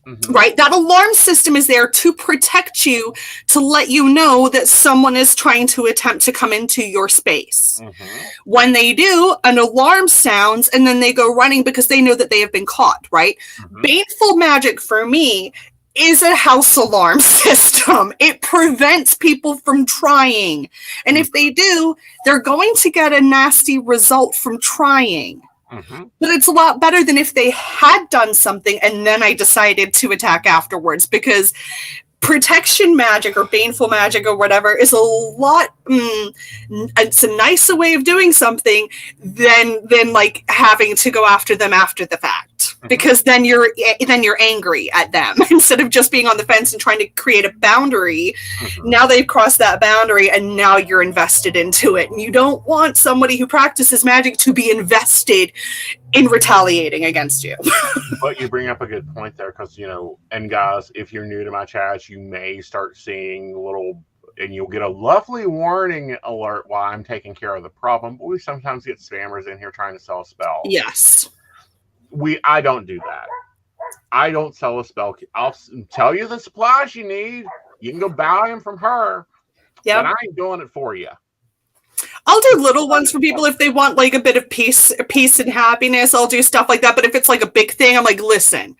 Mm-hmm. Right? That alarm system is there to protect you, to let you know that someone is trying to attempt to come into your space. Mm-hmm. When they do, an alarm sounds and then they go running because they know that they have been caught, right? Mm-hmm. Baneful magic for me is a house alarm system. It prevents people from trying. And if they do, they're going to get a nasty result from trying. Mm-hmm. But it's a lot better than if they had done something and then I decided to attack afterwards, because protection magic or baneful magic or whatever is a lot it's a nicer way of doing something than like having to go after them after the fact, because then you're angry at them instead of just being on the fence and trying to create a boundary. Now they've crossed that boundary and now you're invested into it, and you don't want somebody who practices magic to be invested in retaliating against you. But you bring up a good point there, because and guys, if you're new to my chat, you may start seeing and you'll get a lovely warning alert while I'm taking care of the problem. But we sometimes get spammers in here trying to sell a spell. Yes. I don't do that. I don't sell a spell. I'll tell you the supplies you need. You can go buy them from her. Yeah. But I ain't doing it for you. I'll do little ones for people if they want like a bit of peace and happiness. I'll do stuff like that. But if it's like a big thing, I'm like, listen,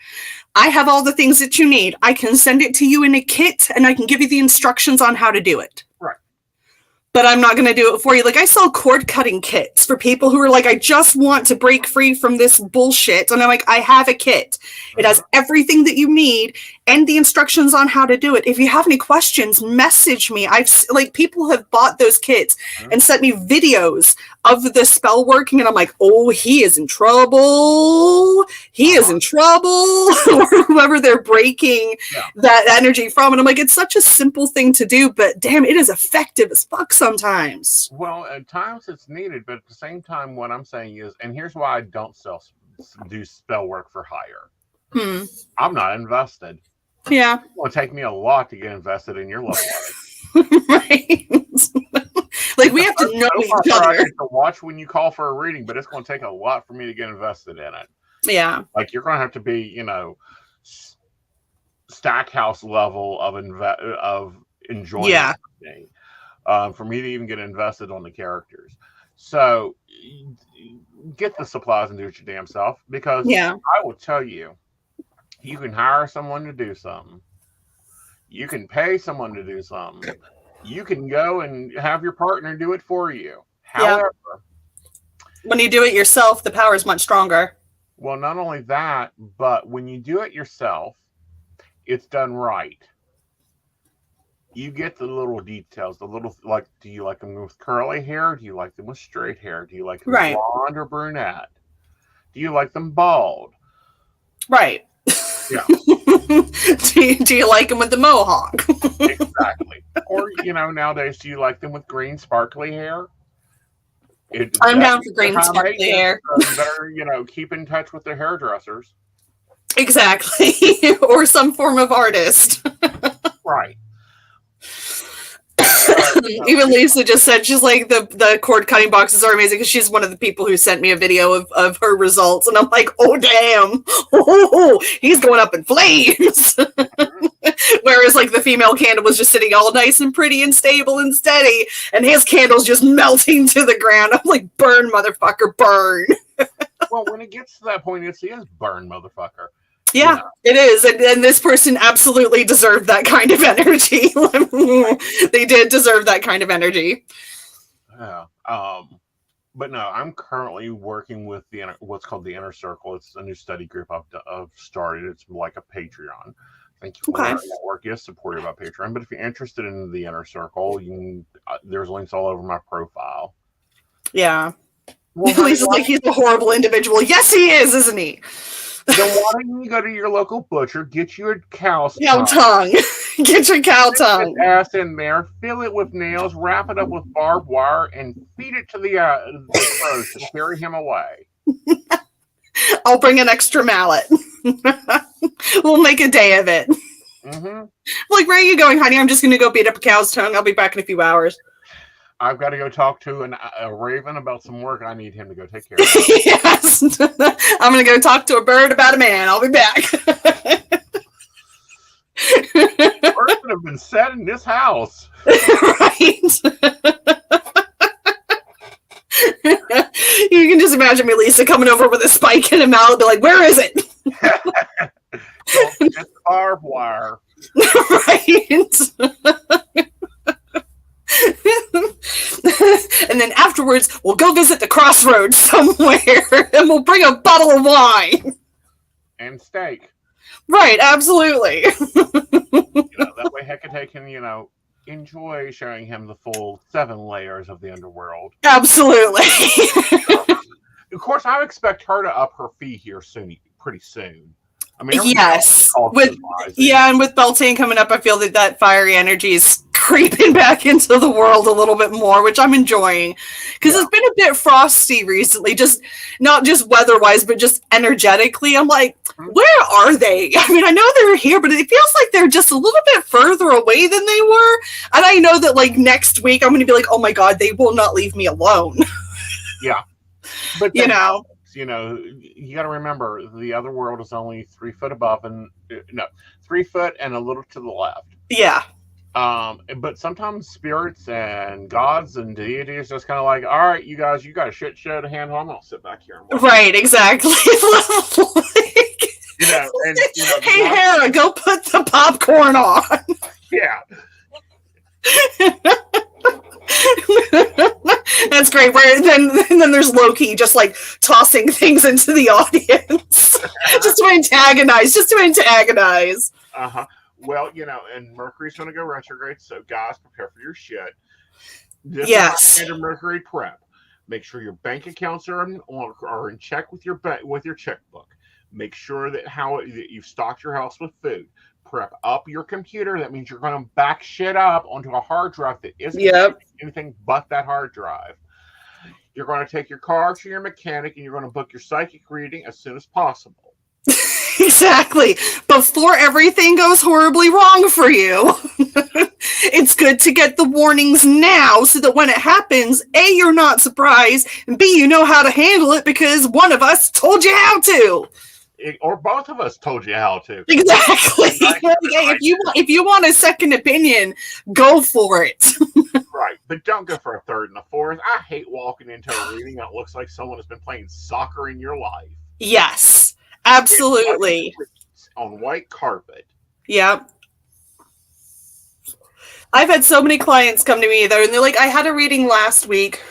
I have all the things that you need. I can send it to you in a kit and I can give you the instructions on how to do it. Right. but I'm not going to do it for you. Like, I sell cord cutting kits for people who are like, I just want to break free from this bullshit. And I'm like, I have a kit. It has everything that you need and the instructions on how to do it. If you have any questions, message me. People have bought those kits and sent me videos of the spell working. And I'm like, oh, he is in trouble. He is in trouble. Or whoever they're breaking that energy from. And I'm like, it's such a simple thing to do, but damn, it is effective as fuck sometimes. Well, at times it's needed, but at the same time, what I'm saying is, and here's why I don't do spell work for hire. I'm not invested. Yeah. It will take me a lot to get invested in your love life. Right. Like, we have to know each other. I get to watch when you call for a reading, but it's going to take a lot for me to get invested in it. Yeah. Like, you're going to have to be, Stackhouse level of enjoying everything, for me to even get invested on the characters. So get the supplies and do it your damn self, because I will tell you, you can hire someone to do something. You can pay someone to do something. You can go and have your partner do it for you. However, when you do it yourself, the power is much stronger. Well, not only that, but when you do it yourself, it's done right. You get the little details, do you like them with curly hair? Do you like them with straight hair? Do you like them blonde or brunette? Do you like them bald? Right. Yeah. do you like them with the mohawk? Exactly. Or, nowadays, do you like them with green sparkly hair? I'm down for green sparkly hair. Better, keep in touch with the hairdressers. Exactly. Or some form of artist. Right. Even Lisa just said she's like, the cord cutting boxes are amazing, because she's one of the people who sent me a video of her results, and I'm like, oh damn, he's going up in flames. Whereas like the female candle was just sitting all nice and pretty and stable and steady, and his candle's just melting to the ground. I'm like, burn, motherfucker, burn. Well, when it gets to that point, it is burn, motherfucker. Yeah, it is. And this person absolutely deserved that kind of energy. They did deserve that kind of energy. Yeah. But no, I'm currently working with what's called the Inner Circle. It's a new study group I've started. It's like a Patreon. Thank you for that network. Yes, supported by Patreon. But if you're interested in the Inner Circle, there's links all over my profile. Yeah. Well, Lisa's like, he's a horrible individual. Yes, he is, isn't he? So why don't you go to your local butcher, get you a cow's tongue. Get your cow tongue. Ass in there, fill it with nails, wrap it up with barbed wire, and feed it to the crows to carry him away. I'll bring an extra mallet. We'll make a day of it. Mm-hmm. Like, where are you going, honey? I'm just going to go beat up a cow's tongue. I'll be back in a few hours. I've got to go talk to a raven about some work. I need him to go take care of. Yes. I'm going to go talk to a bird about a man. I'll be back. Birds have been set in this house. Right. You can just imagine me, Lisa, coming over with a spike in a mouth and be like, where is it? It's barbed wire. Right. And then afterwards, we'll go visit the crossroads somewhere, and we'll bring a bottle of wine. And steak. Right, absolutely. That way Hecate can, enjoy showing him the full 7 layers of the underworld. Absolutely. Of course, I expect her to up her fee here pretty soon. I mean, yes. And with Beltane coming up, I feel that fiery energy is creeping back into the world a little bit more, which I'm enjoying, because it's been a bit frosty recently, just not just weather-wise, but just energetically. I'm like, where are they? I mean, I know they're here, but it feels like they're just a little bit further away than they were. And I know that like next week, I'm going to be like, oh my God, they will not leave me alone. Yeah. But you got to remember, the other world is only 3 foot above 3 foot and a little to the left. Yeah. But sometimes spirits and gods and deities just kind of like, all right, you guys, you got a shit show to handle. I'm gonna sit back here. And right, exactly. Hey, Hera, go put the popcorn on. Yeah. That's great. Where then there's Loki just like tossing things into the audience, just to antagonize. Well, and Mercury's going to go retrograde, so guys, prepare for your shit. This Yes. is standard Mercury prep. Make sure your bank accounts are in check with your checkbook. Make sure that you've stocked your house with food. Prep up your computer. That means you're going to back shit up onto a hard drive that isn't anything but that hard drive. You're going to take your car to your mechanic, and you're going to book your psychic reading as soon as possible. Exactly. Before everything goes horribly wrong for you. It's good to get the warnings now so that when it happens, A, you're not surprised, and B, you know how to handle it because one of us told you how to. Or both of us told you how to. Exactly. If you want a second opinion, go for it. Right. But don't go for a third and a fourth. I hate walking into a reading that looks like someone has been playing soccer in your life. Yes. Absolutely. On white carpet. Yep. I've had so many clients come to me though, and they're like, I had a reading last week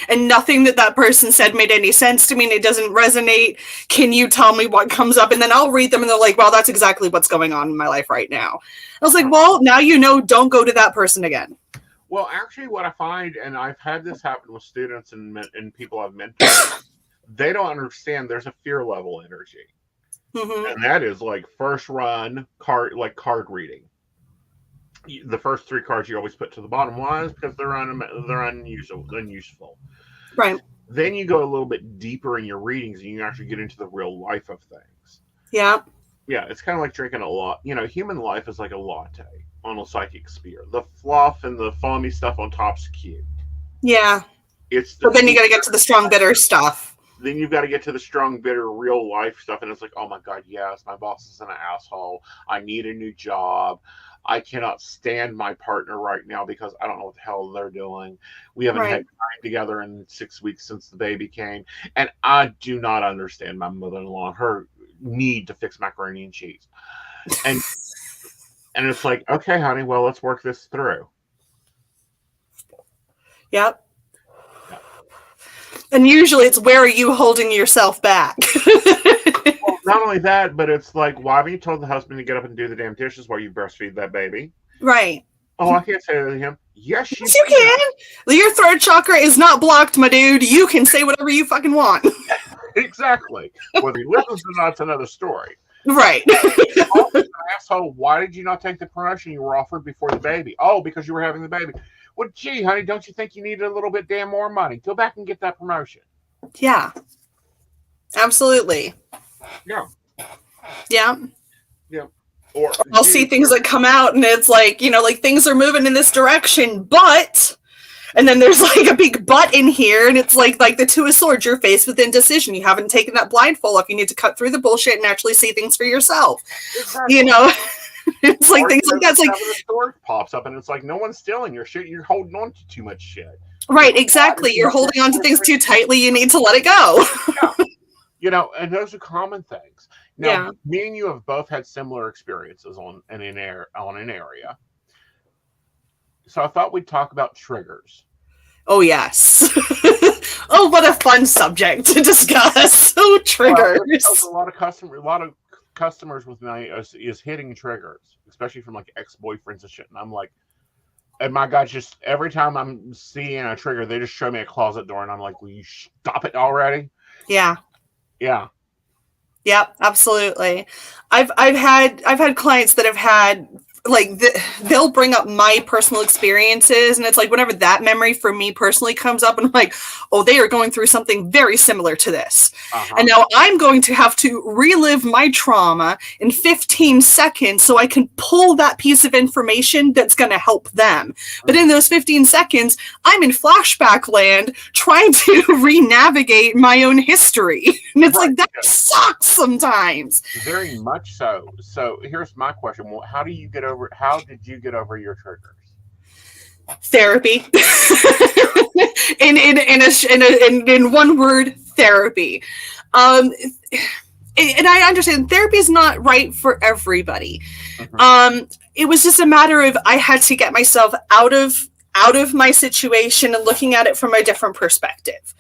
and nothing that person said made any sense to me and it doesn't resonate. Can you tell me what comes up? And then I'll read them and they're like, well, that's exactly what's going on in my life right now. I was like, well, now you know, don't go to that person again. Well, actually what I find, and I've had this happen with students and people I've mentored, they don't understand there's a fear level energy. Mm-hmm. And that is like first run card reading. The first three cards you always put to the bottom. Why? Is because they're unuseful. Right. Then you go a little bit deeper in your readings and you actually get into the real life of things. Yeah. Yeah, it's kind of like drinking a lot. Human life is like a latte on a psychic sphere. The fluff and the foamy stuff on top's cute. Yeah. But then you got to get to the strong, bitter stuff. Then you've got to get to the strong, bitter, real life stuff. And it's like, oh my God, yes, my boss is an asshole. I need a new job. I cannot stand my partner right now because I don't know what the hell they're doing. We haven't had time together in 6 weeks since the baby came. And I do not understand my mother-in-law and her need to fix macaroni and cheese. And it's like, okay, honey, well, let's work this through. Yep. And usually it's, where are you holding yourself back? Well, not only that, but it's like, why haven't you told the husband to get up and do the damn dishes while you breastfeed that baby? Right. Oh, I can't say that to him. Yes, you can. Your throat chakra is not blocked, my dude. You can say whatever you fucking want. Exactly. Whether he listens or not, it's another story. Right. Asshole, why did you not take the promotion you were offered before the baby? Oh, because you were having the baby. Well, gee, honey, don't you think you needed a little bit damn more money? Go back and get that promotion. Yeah. Absolutely. Yeah. Yeah. Yeah. Or I'll see things that come out and it's like, like things are moving in this direction, but, and then there's like a big but in here and it's like the Two of Swords, you're faced with indecision. You haven't taken that blindfold off. You need to cut through the bullshit and actually see things for yourself. Exactly. It's like things like that. It's like the store pops up and it's like, no one's stealing your shit. You're holding on to too much shit. Right. Exactly. You're holding on to things too tightly. You need to let it go. Yeah. And those are common things. Now, me and you have both had similar experiences on an area. So I thought we'd talk about triggers. Oh, yes. Oh, what a fun subject to discuss. Oh, triggers. A lot of customers with me is hitting triggers, especially from like ex-boyfriends and shit. And I'm like, and my God, just every time I'm seeing a trigger, they just show me a closet door and I'm like, will you stop it already? Yeah. Yeah. Yep, absolutely. I've had clients that have had they'll bring up my personal experiences and it's like whenever that memory for me personally comes up and I'm like, oh, they are going through something very similar to this. And now I'm going to have to relive my trauma in 15 seconds so I can pull that piece of information that's going to help them. But in those 15 seconds, I'm in flashback land trying to re-navigate my own history. And it's like, that sucks sometimes. Very much so. So here's my question. Well, how did you get over your triggers? Therapy. in one word, therapy. And I understand therapy is not right for everybody. It was just a matter of I had to get myself out of out of my situation and looking at it from a different perspective.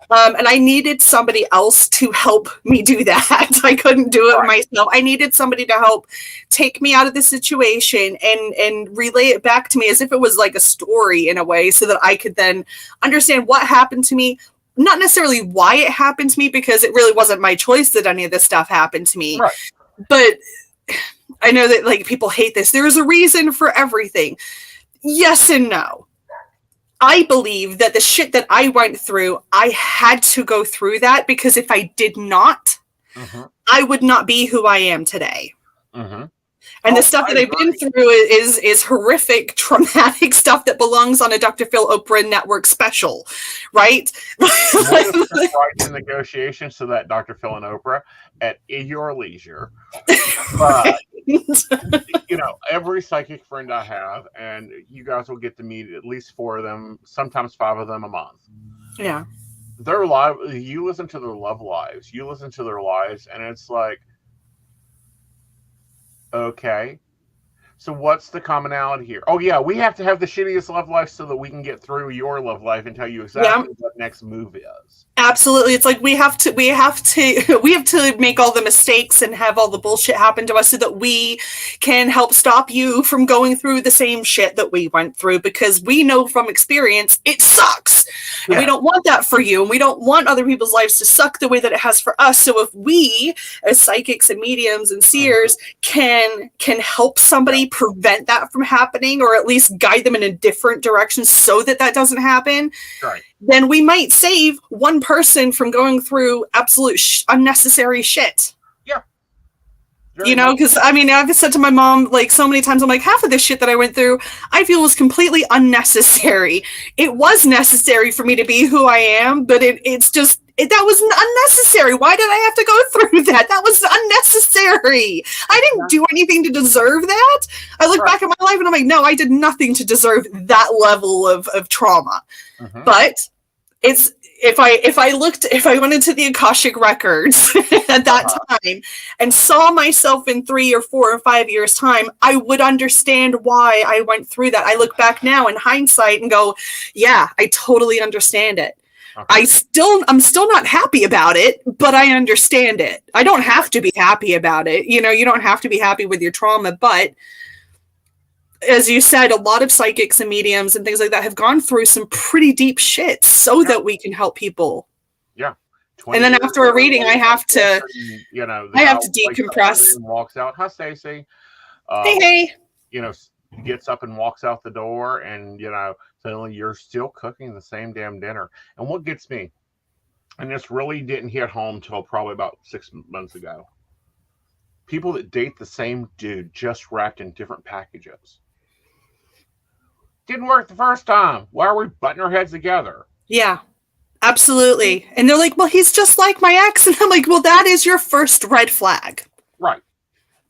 And I needed somebody else to help me do that. I couldn't do it myself. I needed somebody to help take me out of the situation and relay it back to me as if it was like a story in a way, so that I could then understand what happened to me. Not necessarily why it happened to me, because it really wasn't my choice that any of this stuff happened to me. But I know that like people hate this. There is a reason for everything. Yes and no. I believe that the shit that I went through, I had to go through that, because if I did not, I would not be who I am today. And the stuff that I've been through is horrific, traumatic stuff that belongs on a Dr. Phil Oprah network special, right? Rights and negotiations, so that Dr. Phil and Oprah at your leisure. But, you know, every psychic friend I have, and you guys will get to meet at least 4 of them, sometimes 5 of them a month. Yeah. Their life, you listen to their love lives, you listen to their lives, and it's like, okay, so what's the commonality here? Oh yeah, we have to have the shittiest love life so that we can get through your love life and tell you exactly what next move is. Absolutely. It's like we have to make all the mistakes and have all the bullshit happen to us so that we can help stop you from going through the same shit that we went through, because we know from experience it sucks. And we don't want that for you, and we don't want other people's lives to suck the way that it has for us. So if we, as psychics and mediums and seers, can help somebody prevent that from happening, or at least guide them in a different direction so that that doesn't happen, then we might save one person from going through absolute unnecessary shit. You know, because I mean, I've said to my mom like so many times, I'm like, half of this shit that I went through, I feel was completely unnecessary. It was necessary for me to be who I am, but that was unnecessary. Why did I have to go through that? That was unnecessary. I didn't do anything to deserve that. I look back at my life and I'm like, no, I did nothing to deserve that level of trauma. But it's, if I went into the Akashic records at that time and saw myself in 3 or 4 or 5 years time, I would understand why I went through that. I look back now in hindsight and go, yeah, I totally understand it. I'm still not happy about it, but I understand it. I don't have to be happy about it. You know, you don't have to be happy with your trauma, but as you said, a lot of psychics and mediums and things like that have gone through some pretty deep shit so that we can help people. And then after a reading, I have to, decompress. Walks out. Hi, Stacy. Hey. You know, gets up and walks out the door, and you know, suddenly you're still cooking the same damn dinner. And what gets me, and this really didn't hit home till probably about 6 months ago. People that date the same dude, just wrapped in different packages. Didn't work the first time. Why are we butting our heads together? Yeah, absolutely. And they're like, well, he's just like my ex. And I'm like, well, that is your first red flag. Right.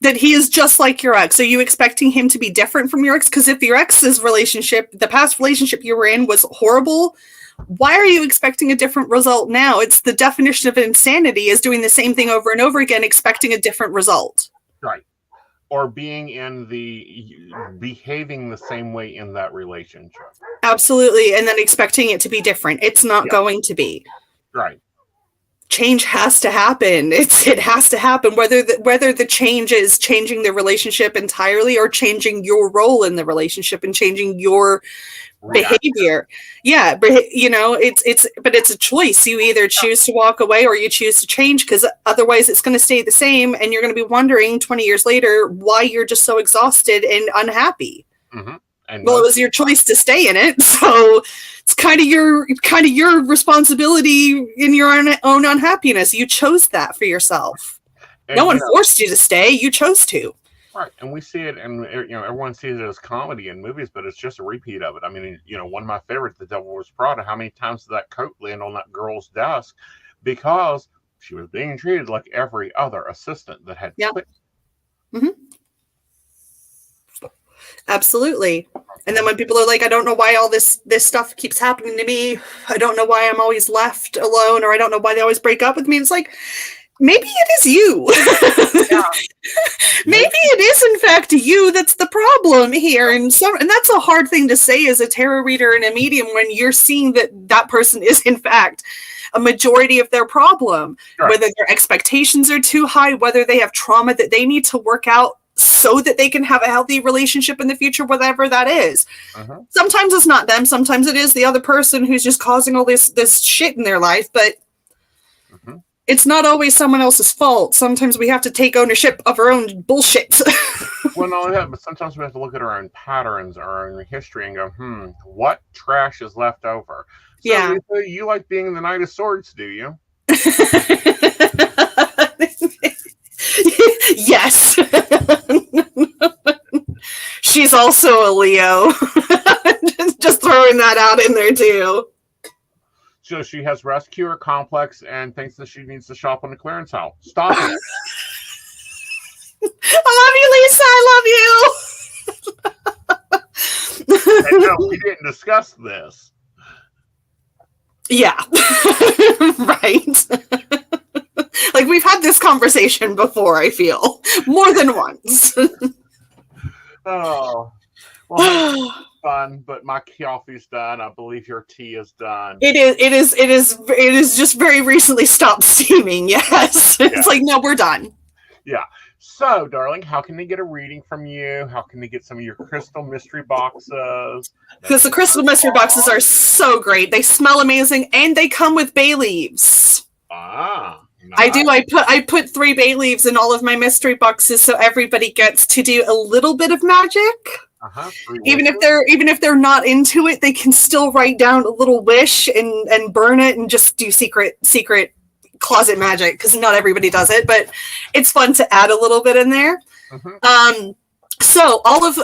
That he is just like your ex. Are you expecting him to be different from your ex? Because if your ex's relationship, the past relationship you were in, was horrible, why are you expecting a different result now? It's the definition of insanity, is doing the same thing over and over again, expecting a different result. Right. Or behaving the same way in that relationship. Absolutely. And then expecting it to be different. It's not going to be. Right. Change has to happen. It has to happen, whether the change is changing the relationship entirely or changing your role in the relationship and changing your behavior. Yeah, but you know, it's a choice. You either choose to walk away or you choose to change, because otherwise it's going to stay the same, and you're going to be wondering 20 years later why you're just so exhausted and unhappy. And well, it was your choice to stay in it, so it's kind of your responsibility in your own unhappiness. You chose that for yourself. And no one forced you to stay. You chose to. Right, and we see it, and you know, everyone sees it as comedy in movies, but it's just a repeat of it. I mean, you know, one of my favorites, The Devil Wears Prada. How many times did that coat land on that girl's desk because she was being treated like every other assistant that had quit? Absolutely. And then when people are like, I don't know why all this stuff keeps happening to me. I don't know why I'm always left alone, or I don't know why they always break up with me. It's like, maybe it is you. Yeah. Maybe it is in fact you that's the problem here, and that's a hard thing to say as a tarot reader and a medium when you're seeing that person is in fact a majority of their problem. Right. Whether their expectations are too high, whether they have trauma that they need to work out so that they can have a healthy relationship in the future, whatever that is. Sometimes it's not them. Sometimes it is the other person who's just causing all this shit in their life. But it's not always someone else's fault. Sometimes we have to take ownership of our own bullshit. Well, not only that, but sometimes we have to look at our own patterns, our own history, and go, what trash is left over? So, yeah. Lisa, you like being the Knight of Swords, do you? Yes. She's also a Leo. Just throwing that out in there, too. So she has rescuer complex and thinks that she needs to shop on the clearance aisle. Stop it. I love you, Lisa. I love you. No, we didn't discuss this. Yeah. Right. Like, we've had this conversation before, I feel. More than once. Oh. Well, fun, but my coffee's done. I believe your tea is done. It is just very recently stopped steaming, yes. Yeah. It's like, no, we're done. Yeah. So, darling, how can they get a reading from you? How can they get some of your crystal mystery boxes? Because the crystal mystery boxes are so great. They smell amazing, and they come with bay leaves. Ah. Nice. I do. I put 3 bay leaves in all of my mystery boxes, so everybody gets to do a little bit of magic. Even if they're not into it, they can still write down a little wish and burn it and just do secret closet magic, because not everybody does it, but it's fun to add a little bit in there. So all of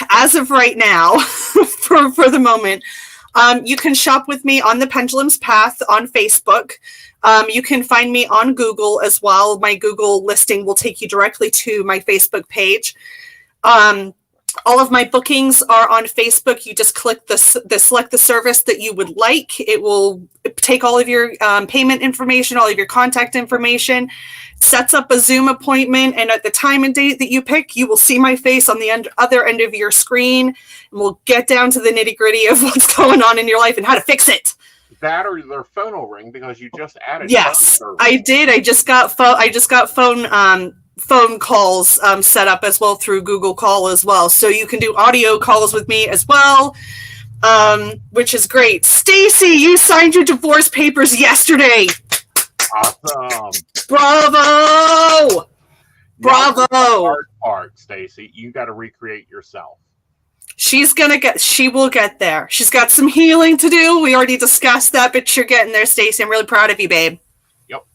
as of right now, for the moment, you can shop with me on the Pendulum's Path on Facebook. You can find me on Google as well. My Google listing will take you directly to my Facebook page. All of my bookings are on Facebook. You just click select the service that you would like. It will take all of your payment information, all of your contact information, sets up a Zoom appointment, and at the time and date that you pick, you will see my face on the other end of your screen, and we'll get down to the nitty-gritty of what's going on in your life and how to fix it. That or their phone will ring because you just added. Yes, I did. I just got phone calls set up as well through Google Call as well, so you can do audio calls with me as well, which is great. Stacy, you signed your divorce papers yesterday. Awesome. Bravo. Bravo. Hard part, Stacy. You got to recreate yourself. She will get there. She's got some healing to do. We already discussed that, but you're getting there, Stacy. I'm really proud of you, babe. Yep.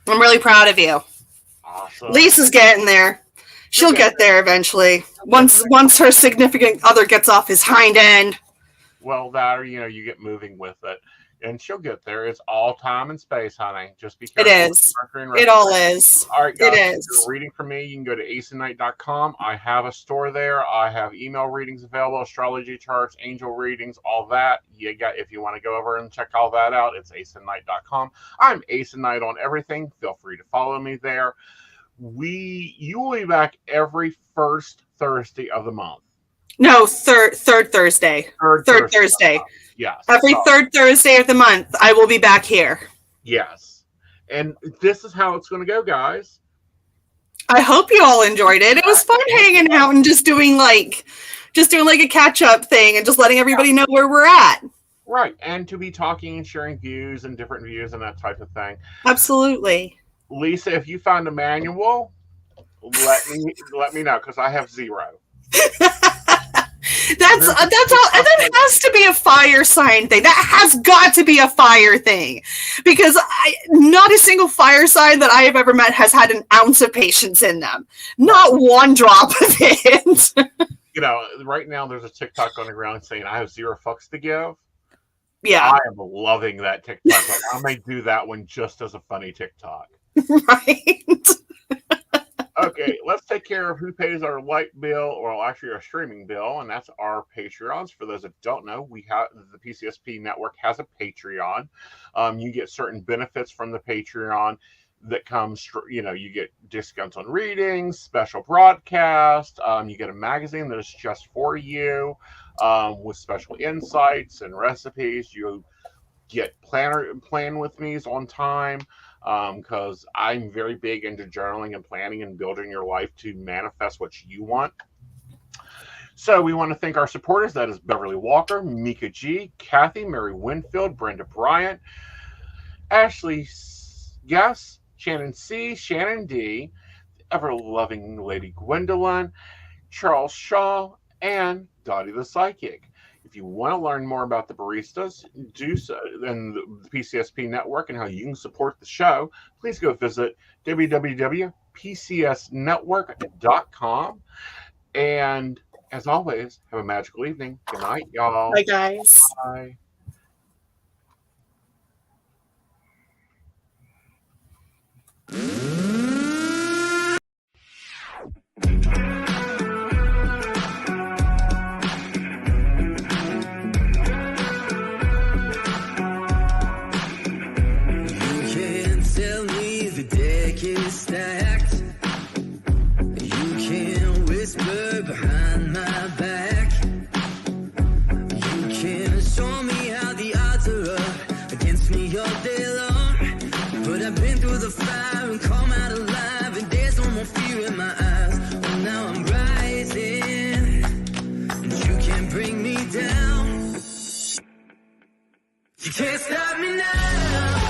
I'm really proud of you. Awesome. Lisa's getting there. She'll get there eventually. Once her significant other gets off his hind end. Well, that or you get moving with it. And she'll get there. It's all time and space, honey. Just be careful. It is. It all is. All right, guys. It is. If you're reading from me, you can go to aesonknight.com. I have a store there. I have email readings available, astrology charts, angel readings, all that. If you want to go over and check all that out, it's aesonknight.com. I'm Aeson Knight on everything. Feel free to follow me there. You will be back every first Thursday of the month. No, third Thursday. Third Thursday. Yes. Every third Thursday of the month, I will be back here. Yes. And this is how it's going to go, guys. I hope you all enjoyed it. It was fun hanging out and just doing like a catch-up thing and just letting everybody know where we're at. Right. And to be talking and sharing views and different views and that type of thing. Absolutely. Lisa, if you find a manual, let me know, because I have 0. That's all. And that has to be a fire sign thing. That has got to be a fire thing, because not a single fire sign that I have ever met has had an ounce of patience in them. Not one drop of it. Right now there's a TikTok on the ground saying I have 0 fucks to give. Yeah, I am loving that TikTok. Like, I may do that one just as a funny TikTok. Right. Okay, let's take care of who pays our light bill, or actually our streaming bill, and that's our Patreons. For those that don't know, the PCSP network has a Patreon. You get certain benefits from the Patreon. that comes, you get discounts on readings, special broadcast. You get a magazine that is just for you, with special insights and recipes. You get plan with me's on time, because I'm very big into journaling and planning and building your life to manifest what you want. So we want to thank our supporters. That is Beverly Walker, Mika G, Kathy, Mary Winfield, Brenda Bryant, Ashley Guess, Shannon C, Shannon D, ever-loving Lady Gwendolyn, Charles Shaw, and Dottie the Psychic. If you want to learn more about the baristas, do so, and the PCSP network and how you can support the show, please go visit www.pcsnetwork.com. And as always, have a magical evening. Good night, y'all. Bye, guys. Bye. Stacked. You can whisper behind my back. You can show me how the odds are up against me all day long. But I've been through the fire and come out alive, and there's no more fear in my eyes. Oh, now I'm rising, and you can't bring me down. You can't stop me now.